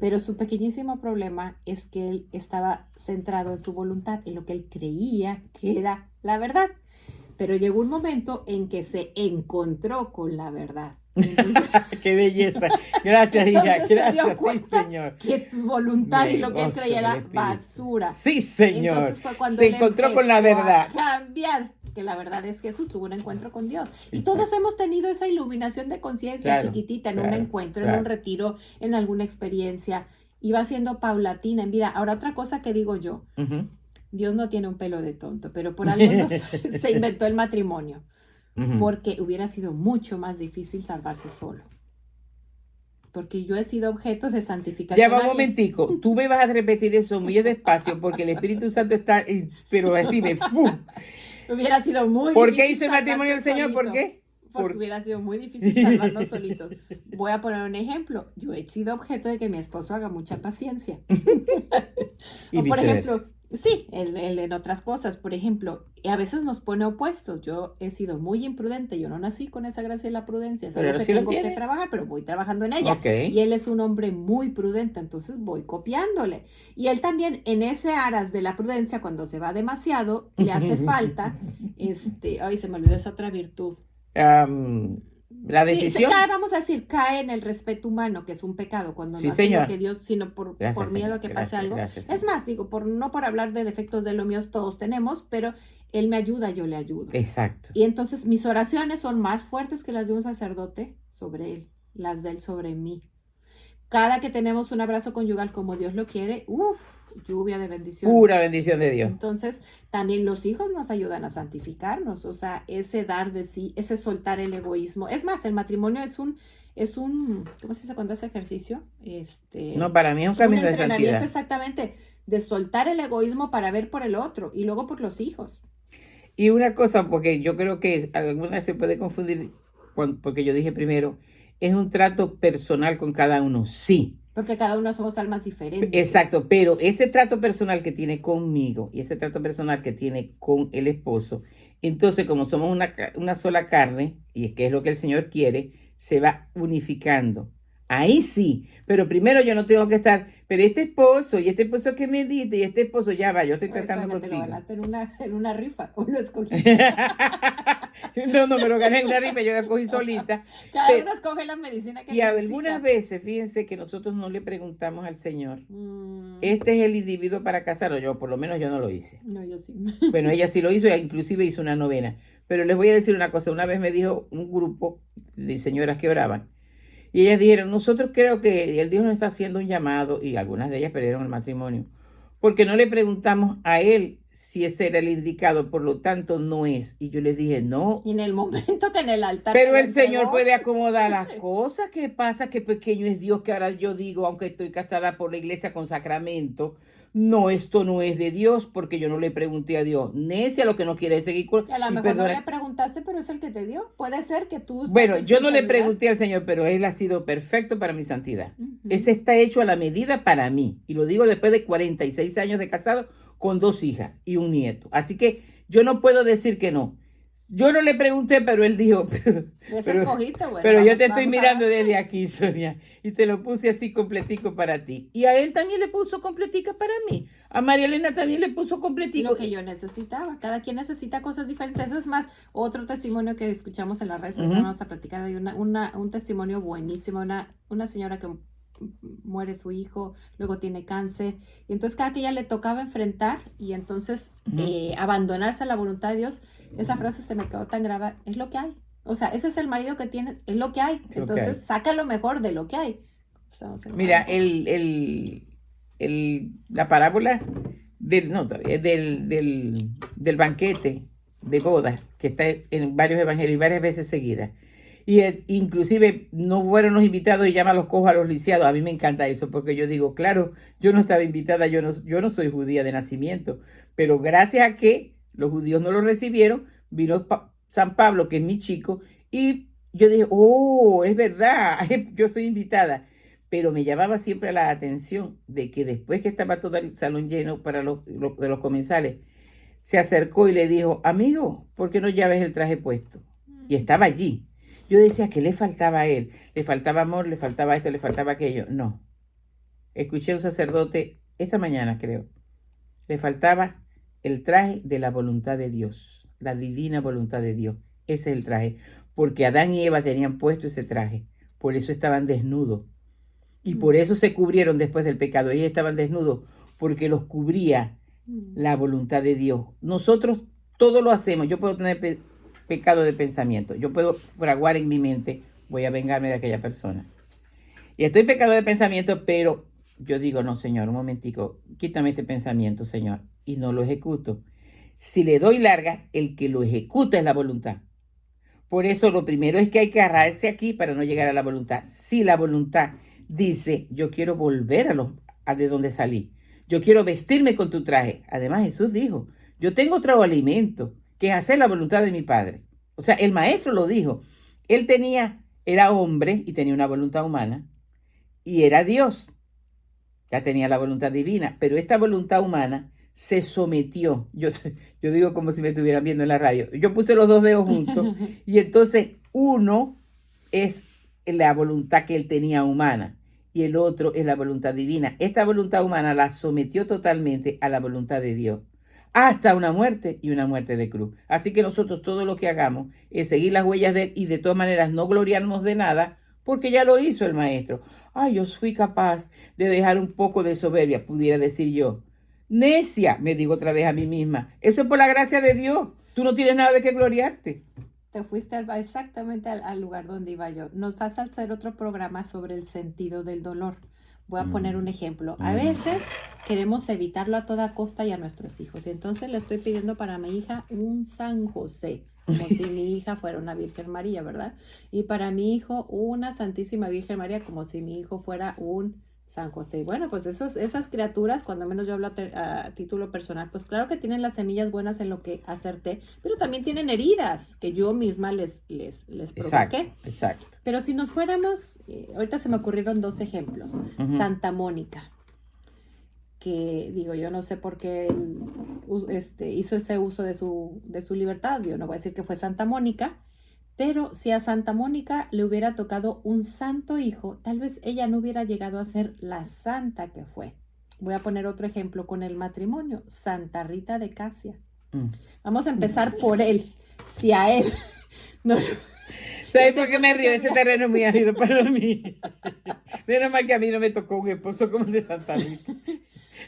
S1: Pero su pequeñísimo problema es que él estaba centrado en su voluntad, en lo que él creía que era la verdad. Pero llegó un momento en que se encontró con la verdad. Entonces,
S2: ¡qué belleza! Gracias, hija. Gracias, sí, Señor.
S1: Que tu voluntad y lo que él creía era basura.
S2: Sí, Señor.
S1: Entonces fue cuando
S2: se encontró con la verdad.
S1: Cambiar, que la verdad es que Jesús tuvo un encuentro con Dios. Y todos hemos tenido esa iluminación de conciencia chiquitita en un encuentro, en un retiro, en alguna experiencia. Y va siendo paulatina en vida. Ahora, otra cosa que digo yo. Dios no tiene un pelo de tonto, pero por algo se inventó el matrimonio. Porque hubiera sido mucho más difícil salvarse solo. Porque yo he sido objeto de santificación.
S2: Ya va un momentico, tú me vas a repetir eso muy despacio porque el Espíritu Santo está, pero así de ¡fum!
S1: Hubiera sido muy difícil.
S2: ¿Por qué hizo el matrimonio el Señor? ¿Por qué?
S1: Porque hubiera sido muy difícil salvarnos solitos. Voy a poner un ejemplo. Yo he sido objeto de que mi esposo haga mucha paciencia.
S2: Y
S1: o por ejemplo, sí, él en otras cosas, por ejemplo, a veces nos pone opuestos. Yo he sido muy imprudente, yo no nací con esa gracia de la prudencia, es algo que tengo que trabajar, pero voy trabajando en ella. Y él es un hombre muy prudente, entonces voy copiándole. Y él también en ese aras de la prudencia, cuando se va demasiado, le hace falta, ay, se me olvidó esa otra virtud.
S2: La decisión.
S1: Sí, vamos a decir, cae en el respeto humano, que es un pecado, cuando no hace lo que Dios, sino por miedo a que pase algo. Es más, digo, no por hablar de defectos de lo mío, todos tenemos, pero Él me ayuda, yo le ayudo.
S2: Exacto.
S1: Y entonces mis oraciones son más fuertes que las de un sacerdote sobre Él, las de Él sobre mí. Cada que tenemos un abrazo conyugal como Dios lo quiere, lluvia de bendición.
S2: Pura bendición de Dios.
S1: Entonces, también los hijos nos ayudan a santificarnos, o sea, ese dar de sí, ese soltar el egoísmo. Es más, el matrimonio es un, ¿cómo se dice cuando hace ejercicio?
S2: No, para mí es un camino de santidad.
S1: Exactamente, de soltar el egoísmo para ver por el otro y luego por los hijos.
S2: Y una cosa, porque yo creo que alguna se puede confundir, porque yo dije primero, es un trato personal con cada uno, sí.
S1: Porque cada uno somos almas diferentes.
S2: Exacto, pero ese trato personal que tiene conmigo y ese trato personal que tiene con el esposo, entonces como somos una sola carne, y es que es lo que el Señor quiere, se va unificando. Ahí sí, pero primero yo no tengo que estar, pero este esposo que me diste y este esposo ya va, yo estoy tratando contigo.
S1: Te lo ganaste en una rifa, o lo escogí.
S2: No, me lo gané en una rifa, yo la cogí solita.
S1: Cada uno escoge la medicina que necesita.
S2: Y algunas veces, fíjense que nosotros no le preguntamos al Señor, este es el individuo para casarlo, yo por lo menos yo no lo hice.
S1: No, yo sí.
S2: Bueno, ella sí lo hizo, inclusive hizo una novena. Pero les voy a decir una cosa, una vez me dijo un grupo de señoras que oraban, y ellas dijeron, nosotros creo que el Dios nos está haciendo un llamado, y algunas de ellas perdieron el matrimonio, porque no le preguntamos a Él si ese era el indicado, por lo tanto no es. Y yo les dije, no.
S1: Y en el momento que en el altar...
S2: Pero el Señor puede acomodar las cosas. ¿Qué pasa? Que pequeño es Dios, que ahora yo digo, aunque estoy casada por la iglesia con sacramento, no, esto no es de Dios, porque yo no le pregunté a Dios. Necia, lo que no quiere seguir con...
S1: Y a lo mejor no le preguntaste, pero es el que te dio. Puede ser que tú...
S2: Bueno, yo no le pregunté al Señor, pero Él ha sido perfecto para mi santidad. Ese está hecho a la medida para mí. Y lo digo después de 46 años de casado, con 2 hijas y un nieto. Así que yo no puedo decir que no. Yo no le pregunté, pero él dijo, pero yo te estoy mirando desde aquí, Sonia, y te lo puse así completico para ti. Y a él también le puso completica para mí. A María Elena también le puso completico.
S1: Lo que yo necesitaba. Cada quien necesita cosas diferentes. Es más, otro testimonio que escuchamos en las redes, vamos a platicar de un testimonio buenísimo, una señora que muere su hijo, luego tiene cáncer, y entonces cada que ella le tocaba enfrentar y entonces abandonarse a la voluntad de Dios, esa frase se me quedó tan grabada, es lo que hay, o sea, ese es el marido que tienes, es lo que hay, entonces saca lo mejor de lo que hay.
S2: Mira, la parábola del banquete de bodas, que está en varios evangelios y varias veces seguidas. Y inclusive no fueron los invitados y llama a los cojos a los lisiados. A mí me encanta eso porque yo digo, claro, yo no estaba invitada, yo no soy judía de nacimiento, pero gracias a que los judíos no lo recibieron, vino San Pablo, que es mi chico, y yo dije, oh, es verdad, yo soy invitada. Pero me llamaba siempre la atención de que después que estaba todo el salón lleno para de los comensales, se acercó y le dijo, amigo, ¿por qué no llevas el traje puesto? Y estaba allí. Yo decía que le faltaba a él, le faltaba amor, le faltaba esto, le faltaba aquello. No. Escuché a un sacerdote esta mañana, creo. Le faltaba el traje de la voluntad de Dios, la divina voluntad de Dios. Ese es el traje. Porque Adán y Eva tenían puesto ese traje. Por eso estaban desnudos. Y por eso se cubrieron después del pecado. Ellos estaban desnudos porque los cubría la voluntad de Dios. Nosotros todo lo hacemos. Yo puedo tener pecado de pensamiento. Yo puedo fraguar en mi mente, voy a vengarme de aquella persona. Y estoy pecado de pensamiento, pero yo digo, no, Señor, un momentico, quítame este pensamiento, Señor, y no lo ejecuto. Si le doy larga, el que lo ejecuta es la voluntad. Por eso lo primero es que hay que agarrarse aquí para no llegar a la voluntad. Si la voluntad dice, yo quiero volver a de donde salí, yo quiero vestirme con tu traje. Además, Jesús dijo, yo tengo otro alimento, que es hacer la voluntad de mi Padre. O sea, el maestro lo dijo. Él era hombre y tenía una voluntad humana, y era Dios. Ya tenía la voluntad divina, pero esta voluntad humana se sometió. Yo digo como si me estuvieran viendo en la radio. Yo puse los dos dedos juntos, y entonces uno es la voluntad que él tenía humana, y el otro es la voluntad divina. Esta voluntad humana la sometió totalmente a la voluntad de Dios, hasta una muerte y una muerte de cruz. Así que nosotros todo lo que hagamos es seguir las huellas de él y de todas maneras no gloriarnos de nada, porque ya lo hizo el maestro. Ay, yo fui capaz de dejar un poco de soberbia, pudiera decir yo. Necia, me digo otra vez a mí misma. Eso es por la gracia de Dios. Tú no tienes nada de qué gloriarte.
S1: Te fuiste exactamente al lugar donde iba yo. Nos vas a hacer otro programa sobre el sentido del dolor. Voy a poner un ejemplo. A veces queremos evitarlo a toda costa y a nuestros hijos. Y entonces le estoy pidiendo para mi hija un San José, como si mi hija fuera una Virgen María, ¿verdad? Y para mi hijo una Santísima Virgen María, como si mi hijo fuera un San José. Bueno, pues esas criaturas, cuando menos yo hablo a título personal, pues claro que tienen las semillas buenas en lo que acerté, pero también tienen heridas que yo misma les provoqué.
S2: Exacto.
S1: Pero si nos fuéramos, ahorita se me ocurrieron dos ejemplos. Santa Mónica, que digo, yo no sé por qué hizo ese uso de su libertad. Yo no voy a decir que fue Santa Mónica, pero si a Santa Mónica le hubiera tocado un santo hijo, tal vez ella no hubiera llegado a ser la santa que fue. Voy a poner otro ejemplo con el matrimonio. Santa Rita de Casia. Vamos a empezar por él. Si a él no...
S2: ¿Sabes por qué me río? Ese terreno es muy árido para mí. Menos mal que a mí no me tocó un esposo como el de Santa Rita.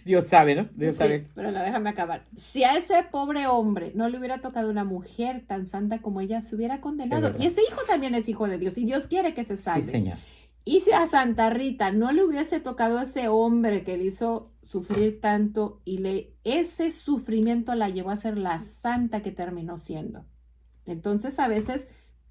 S2: Dios sabe, ¿no? Dios sabe.
S1: Pero déjame acabar. Si a ese pobre hombre no le hubiera tocado una mujer tan santa como ella, se hubiera condenado. Sí, y ese hijo también es hijo de Dios. Y Dios quiere que se salve.
S2: Sí, señor.
S1: Y si a Santa Rita no le hubiese tocado ese hombre que le hizo sufrir tanto y ese sufrimiento la llevó a ser la santa que terminó siendo. Entonces a veces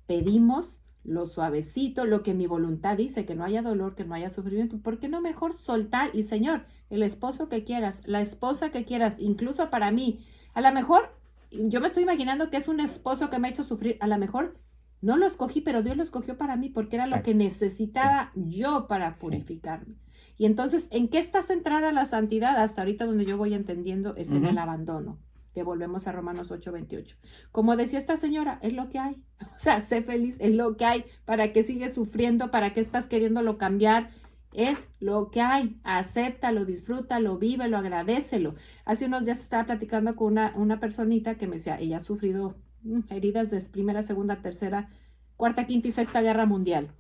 S1: pedimos lo suavecito, lo que mi voluntad dice, que no haya dolor, que no haya sufrimiento. ¿Por qué no mejor soltar? Y Señor, el esposo que quieras, la esposa que quieras, incluso para mí, a lo mejor, yo me estoy imaginando que es un esposo que me ha hecho sufrir, a lo mejor no lo escogí, pero Dios lo escogió para mí porque era lo que necesitaba yo para purificarme. Y entonces, ¿en qué está centrada la santidad? Hasta ahorita donde yo voy entendiendo es en el abandono. que volvemos a Romanos 8:28. Como decía esta señora, es lo que hay. O sea, sé feliz, es lo que hay. ¿Para qué sigues sufriendo? ¿Para qué estás queriéndolo cambiar? Es lo que hay. Acéptalo, disfrútalo, vívelo, agradécelo. Hace unos días estaba platicando con una personita que me decía, ella ha sufrido heridas de primera, segunda, tercera, cuarta, quinta y sexta guerra mundial.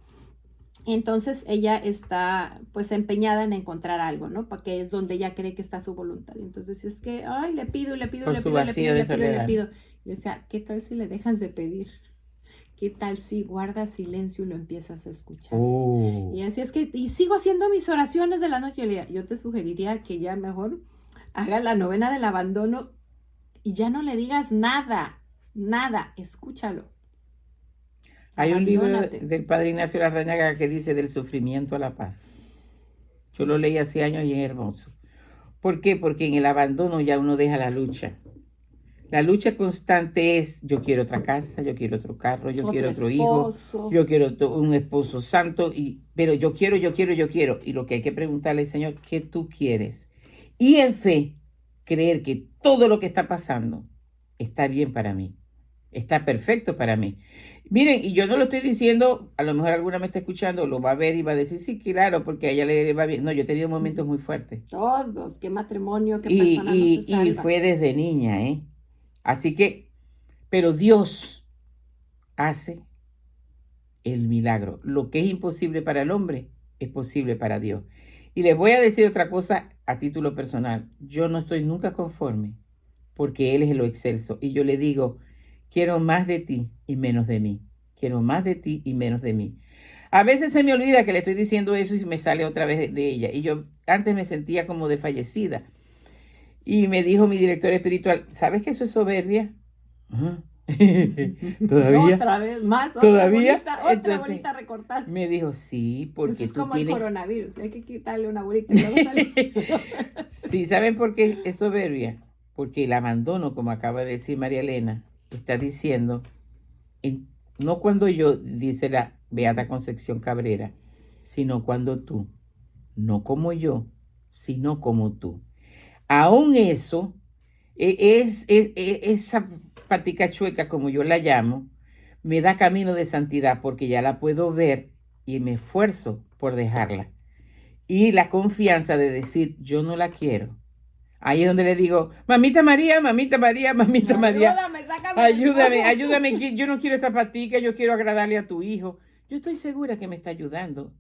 S1: Entonces ella está pues empeñada en encontrar algo, ¿no? Porque es donde ella cree que está su voluntad. Entonces es que, ay, le pido. Y le decía, ¿qué tal si le dejas de pedir? ¿Qué tal si guardas silencio y lo empiezas a escuchar? Y así es que, y sigo haciendo mis oraciones de la noche. Yo te sugeriría que ya mejor haga la novena del abandono y ya no le digas nada, escúchalo.
S2: Hay un libro del padre Ignacio Larrañaga que dice del sufrimiento a la paz. Yo lo leí hace años y es hermoso. ¿Por qué? Porque en el abandono ya uno deja la lucha. La lucha constante es, yo quiero otra casa, yo quiero otro carro, yo quiero otro hijo, yo quiero un esposo santo, pero yo quiero. Y lo que hay que preguntarle al Señor, ¿qué tú quieres? Y en fe, creer que todo lo que está pasando está bien para mí, está perfecto para mí. Miren, y yo no lo estoy diciendo, a lo mejor alguna me está escuchando, lo va a ver y va a decir, sí, claro, porque a ella le va bien. No, yo he tenido momentos muy fuertes.
S1: Todos, qué matrimonio, qué persona no se salva.
S2: Y fue desde niña, ¿eh? Así que, pero Dios hace el milagro. Lo que es imposible para el hombre es posible para Dios. Y les voy a decir otra cosa a título personal. Yo no estoy nunca conforme porque Él es lo excelso. Y yo le digo, quiero más de ti y menos de mí. Quiero más de ti y menos de mí. A veces se me olvida que le estoy diciendo eso y me sale otra vez de ella. Y yo antes me sentía como desfallecida. Y me dijo mi director espiritual, ¿sabes que eso es soberbia? ¿Todavía?
S1: Otra vez más,
S2: ¿Todavía?
S1: Otra bolita a recortar.
S2: Me dijo, sí, porque
S1: eso es como el coronavirus, hay que quitarle una bolita y luego sale.
S2: Sí, ¿saben por qué es soberbia? Porque el abandono, como acaba de decir María Elena, está diciendo, no cuando yo, dice la Beata Concepción Cabrera, sino cuando tú, no como yo, sino como tú. Aún eso, esa patica chueca, como yo la llamo, me da camino de santidad porque ya la puedo ver y me esfuerzo por dejarla. Y la confianza de decir, yo no la quiero. Ahí es donde le digo, mamita María, ayúdame, yo no quiero esta patica, yo quiero agradarle a tu hijo. Yo estoy segura que me está ayudando.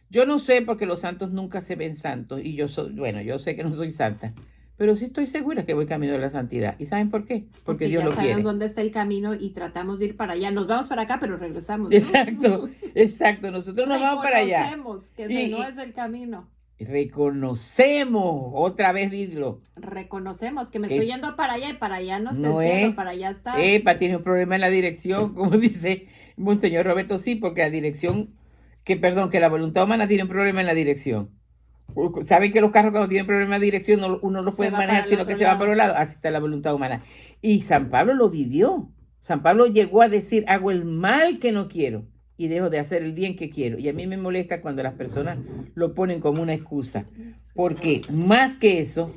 S2: Yo no sé porque los santos nunca se ven santos y yo sé que no soy santa. Pero sí estoy segura que voy camino de la santidad. ¿Y saben por qué? Porque Dios lo quiere.
S1: Ya sabemos dónde está el camino y tratamos de ir para allá. Nos vamos para acá, pero regresamos, ¿no?
S2: Exacto. Nosotros nos vamos para allá.
S1: Reconocemos que ese no es el camino.
S2: Reconocemos, otra vez dilo.
S1: Reconocemos que me estoy yendo para allá y para allá no está el cielo, para allá está.
S2: Tiene un problema en la dirección, como dice Monseñor Roberto, sí, porque la voluntad humana tiene un problema en la dirección. Saben que los carros cuando tienen problemas de dirección uno no puede manejar sino que se van por un lado. Así está la voluntad humana. Y San Pablo lo vivió. San Pablo llegó a decir, hago el mal que no quiero y dejo de hacer el bien que quiero. Y a mí me molesta cuando las personas lo ponen como una excusa. Porque más que eso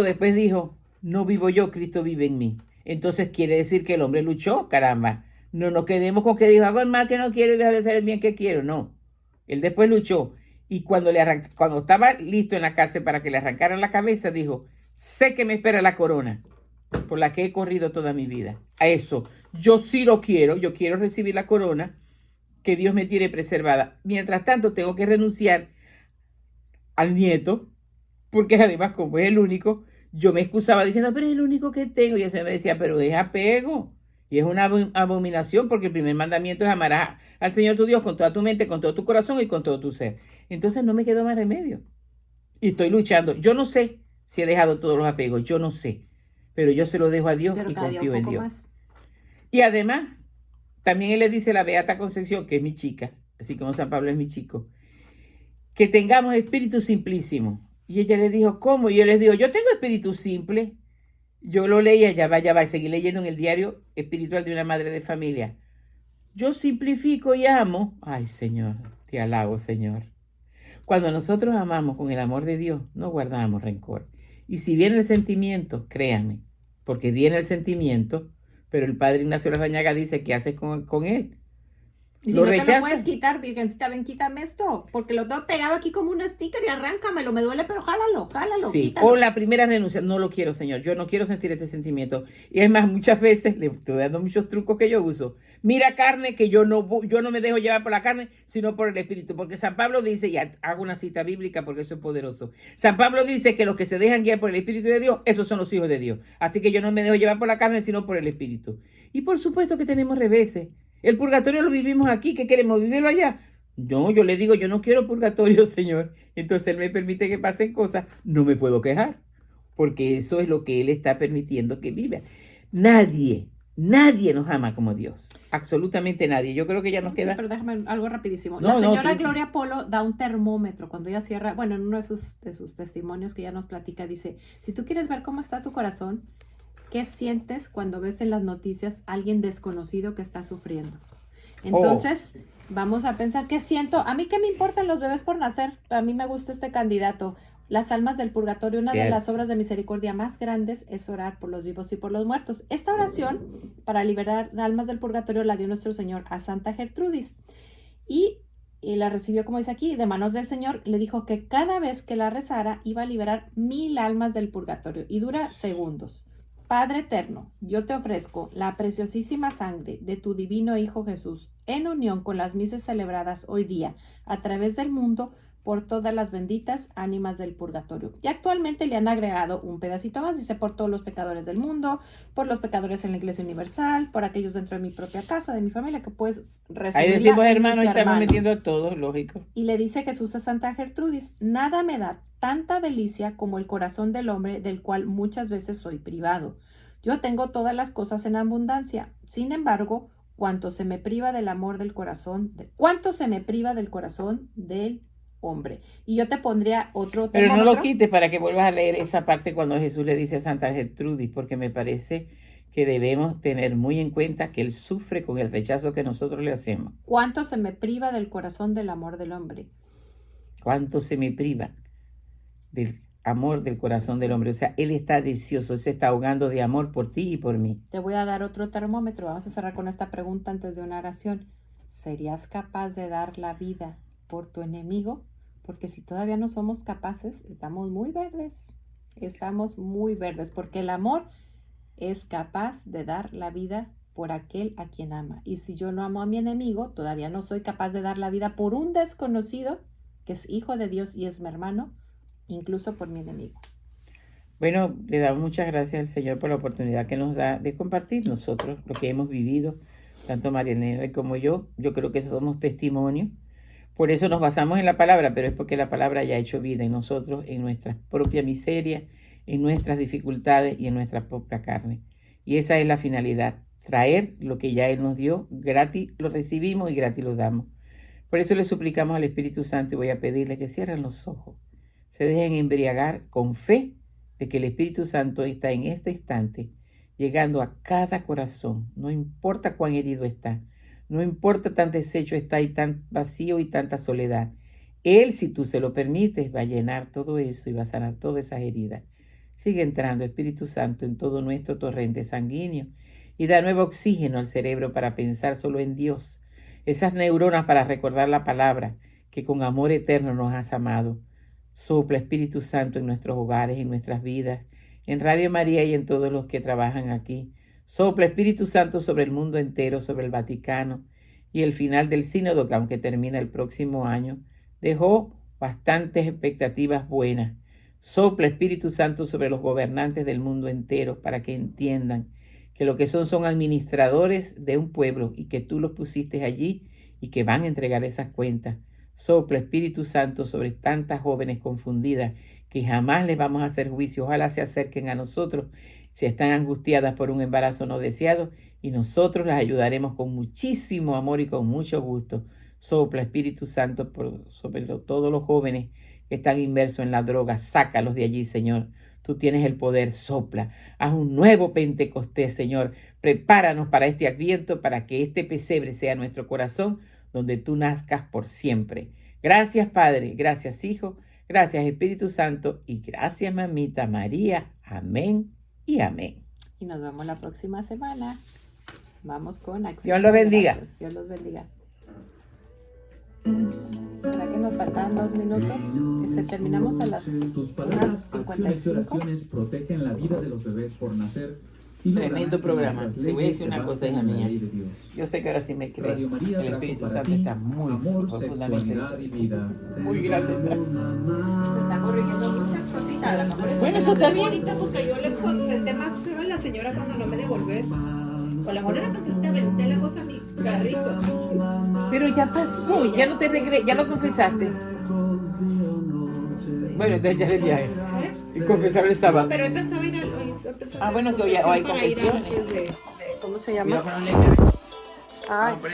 S2: después dijo, no vivo yo, Cristo vive en mí. Entonces quiere decir que el hombre luchó, caramba. No nos quedemos con que dijo, hago el mal que no quiero y dejo de hacer el bien que quiero. No. Él después luchó. Y cuando estaba listo en la cárcel para que le arrancaran la cabeza, dijo, sé que me espera la corona por la que he corrido toda mi vida. A eso, yo sí lo quiero, yo quiero recibir la corona que Dios me tiene preservada. Mientras tanto, tengo que renunciar al nieto, porque además, como es el único, yo me excusaba diciendo, pero es el único que tengo. Y ese me decía, pero es apego. Y es una abominación porque el primer mandamiento es amar al Señor tu Dios con toda tu mente, con todo tu corazón y con todo tu ser. Entonces no me quedó más remedio. Y estoy luchando. Yo no sé si he dejado todos los apegos, yo no sé. Pero yo se lo dejo a Dios y confío en Dios. Más. Y además, también él le dice a la Beata Concepción, que es mi chica, así como San Pablo es mi chico, que tengamos espíritu simplísimo. Y ella le dijo, ¿cómo? Y yo les digo, yo tengo espíritu simple. Yo lo leía, ya va, y seguí leyendo en el diario espiritual de una madre de familia. Yo simplifico y amo. Ay, Señor, te alabo, Señor. Cuando nosotros amamos con el amor de Dios, no guardamos rencor. Y si viene el sentimiento, créanme, porque viene el sentimiento, pero el padre Ignacio Larrañaga dice, ¿qué haces con él?
S1: Y si no te lo puedes quitar, virgencita, ven, quítame esto, porque lo tengo pegado aquí como un sticker y arráncamelo, me duele, pero jálalo,
S2: sí, quítalo. O la primera renuncia, no lo quiero, Señor, yo no quiero sentir este sentimiento. Y es más, muchas veces, le estoy dando muchos trucos que yo uso. Mira, carne, que yo no me dejo llevar por la carne, sino por el Espíritu, porque San Pablo dice, y hago una cita bíblica porque eso es poderoso, San Pablo dice que los que se dejan guiar por el Espíritu de Dios, esos son los hijos de Dios. Así que yo no me dejo llevar por la carne, sino por el Espíritu. Y por supuesto que tenemos reveses. El purgatorio lo vivimos aquí, ¿qué queremos? ¿Vivirlo allá? No, yo le digo, yo no quiero purgatorio, Señor. Entonces Él me permite que pasen cosas, no me puedo quejar, porque eso es lo que Él está permitiendo que viva. Nadie nos ama como Dios, absolutamente nadie. Yo creo que ya nos queda...
S1: Pero déjame algo rapidísimo. La señora Gloria Polo da un termómetro cuando ella cierra, bueno, en uno de sus testimonios que ella nos platica, dice, si tú quieres ver cómo está tu corazón, ¿qué sientes cuando ves en las noticias a alguien desconocido que está sufriendo? Entonces, vamos a pensar, ¿qué siento? A mí, ¿qué me importan los bebés por nacer? A mí me gusta este candidato. Las almas del purgatorio, una de las obras de misericordia más grandes es orar por los vivos y por los muertos. Esta oración para liberar almas del purgatorio la dio nuestro Señor a Santa Gertrudis. Y la recibió, como dice aquí, de manos del Señor. Le dijo que cada vez que la rezara iba a liberar 1000 almas del purgatorio. Y dura segundos. Padre eterno, yo te ofrezco la preciosísima sangre de tu divino Hijo Jesús en unión con las misas celebradas hoy día a través del mundo por todas las benditas ánimas del purgatorio. Y actualmente le han agregado un pedacito más, dice, por todos los pecadores del mundo, por los pecadores en la Iglesia Universal, por aquellos dentro de mi propia casa, de mi familia, que puedes resumirla.
S2: Ahí decimos hermanos y estamos metiendo a todos, lógico.
S1: Y le dice Jesús a Santa Gertrudis, nada me da tanta delicia como el corazón del hombre del cual muchas veces soy privado. Yo tengo todas las cosas en abundancia. Sin embargo, cuánto se me priva del amor del corazón, cuánto se me priva del corazón del hombre. Y yo te pondría otro termómetro.
S2: Pero no lo quites para que vuelvas a leer esa parte cuando Jesús le dice a Santa Gertrudis, porque me parece que debemos tener muy en cuenta que Él sufre con el rechazo que nosotros le hacemos.
S1: ¿Cuánto se me priva del corazón del amor del hombre?
S2: ¿Cuánto se me priva del amor del corazón del hombre? O sea, Él está deseoso, Él se está ahogando de amor por ti y por mí.
S1: Te voy a dar otro termómetro. Vamos a cerrar con esta pregunta antes de una oración. ¿Serías capaz de dar la vida por tu enemigo? Porque si todavía no somos capaces, estamos muy verdes. Estamos muy verdes, porque el amor es capaz de dar la vida por aquel a quien ama. Y si yo no amo a mi enemigo, todavía no soy capaz de dar la vida por un desconocido que es hijo de Dios y es mi hermano, incluso por mi enemigo.
S2: Bueno, le damos muchas gracias al Señor por la oportunidad que nos da de compartir nosotros lo que hemos vivido, tanto Marianela como yo. Yo creo que somos testimonios. Por eso nos basamos en la palabra, pero es porque la palabra ya ha hecho vida en nosotros, en nuestra propia miseria, en nuestras dificultades y en nuestra propia carne. Y esa es la finalidad, traer lo que ya Él nos dio, gratis lo recibimos y gratis lo damos. Por eso le suplicamos al Espíritu Santo y voy a pedirle que cierren los ojos, se dejen embriagar con fe de que el Espíritu Santo está en este instante llegando a cada corazón, no importa cuán herido está. No importa tan deshecho está y tan vacío y tanta soledad. Él, si tú se lo permites, va a llenar todo eso y va a sanar todas esas heridas. Sigue entrando, Espíritu Santo, en todo nuestro torrente sanguíneo y da nuevo oxígeno al cerebro para pensar solo en Dios. Esas neuronas para recordar la palabra que con amor eterno nos has amado. Sopla, Espíritu Santo, en nuestros hogares, en nuestras vidas, en Radio María y en todos los que trabajan aquí. Sopla, Espíritu Santo, sobre el mundo entero, sobre el Vaticano y el final del sínodo, que aunque termina el próximo año, dejó bastantes expectativas buenas. Sopla, Espíritu Santo, sobre los gobernantes del mundo entero para que entiendan que lo que son administradores de un pueblo y que tú los pusiste allí y que van a entregar esas cuentas. Sopla, Espíritu Santo, sobre tantas jóvenes confundidas que jamás les vamos a hacer juicio. Ojalá se acerquen a nosotros si están angustiadas por un embarazo no deseado, y nosotros las ayudaremos con muchísimo amor y con mucho gusto. Sopla, Espíritu Santo, sobre todos los jóvenes que están inmersos en la droga. Sácalos de allí, Señor. Tú tienes el poder, sopla. Haz un nuevo Pentecostés, Señor. Prepáranos para este Adviento, para que este pesebre sea nuestro corazón, donde tú nazcas por siempre. Gracias, Padre. Gracias, Hijo. Gracias, Espíritu Santo. Y gracias, Mamita María. Amén y amén.
S1: y nos vemos la próxima semana. Vamos con acción.
S2: Dios los bendiga.
S1: Dios los bendiga. ¿Será que nos faltan 2 minutos? Terminamos a las
S3: Tus palabras,
S1: 1:55.
S3: acciones y oraciones protegen la vida de los bebés por nacer. Y
S2: Tremendo
S3: lograrán que
S2: programa.
S3: nuestras
S2: Te voy a
S3: leyes
S2: decir
S3: se
S2: una cosa,
S3: basen
S2: hija
S3: en la
S2: mía.
S3: ley de Dios.
S2: Yo sé que ahora sí me
S3: Radio
S2: cree.
S3: María
S2: El
S3: trajo
S2: Espíritu
S3: para
S2: Santo
S3: ti
S2: está muy
S3: amor,
S2: profundamente.
S3: sexualidad y vida.
S2: Muy grande.
S1: Está corrigiendo muchas cositas. A lo mejor
S2: Bueno, eso está bien.
S1: ahorita porque yo le contesté más feo a la señora cuando no me devolvió eso. O a lo mejor era que te aventé la cosa a mi carrito.
S2: Pero ya pasó, ya no te ya lo confesaste. Bueno, entonces ya de viaje. Y confesar el sábado.
S1: Pero hoy pensaba ir al...
S2: Ah, bueno, que hoy hay
S1: para ir
S2: confesiones.
S1: antes de... ¿Cómo se llama?
S2: Cuidado con los nervios.
S1: Ay,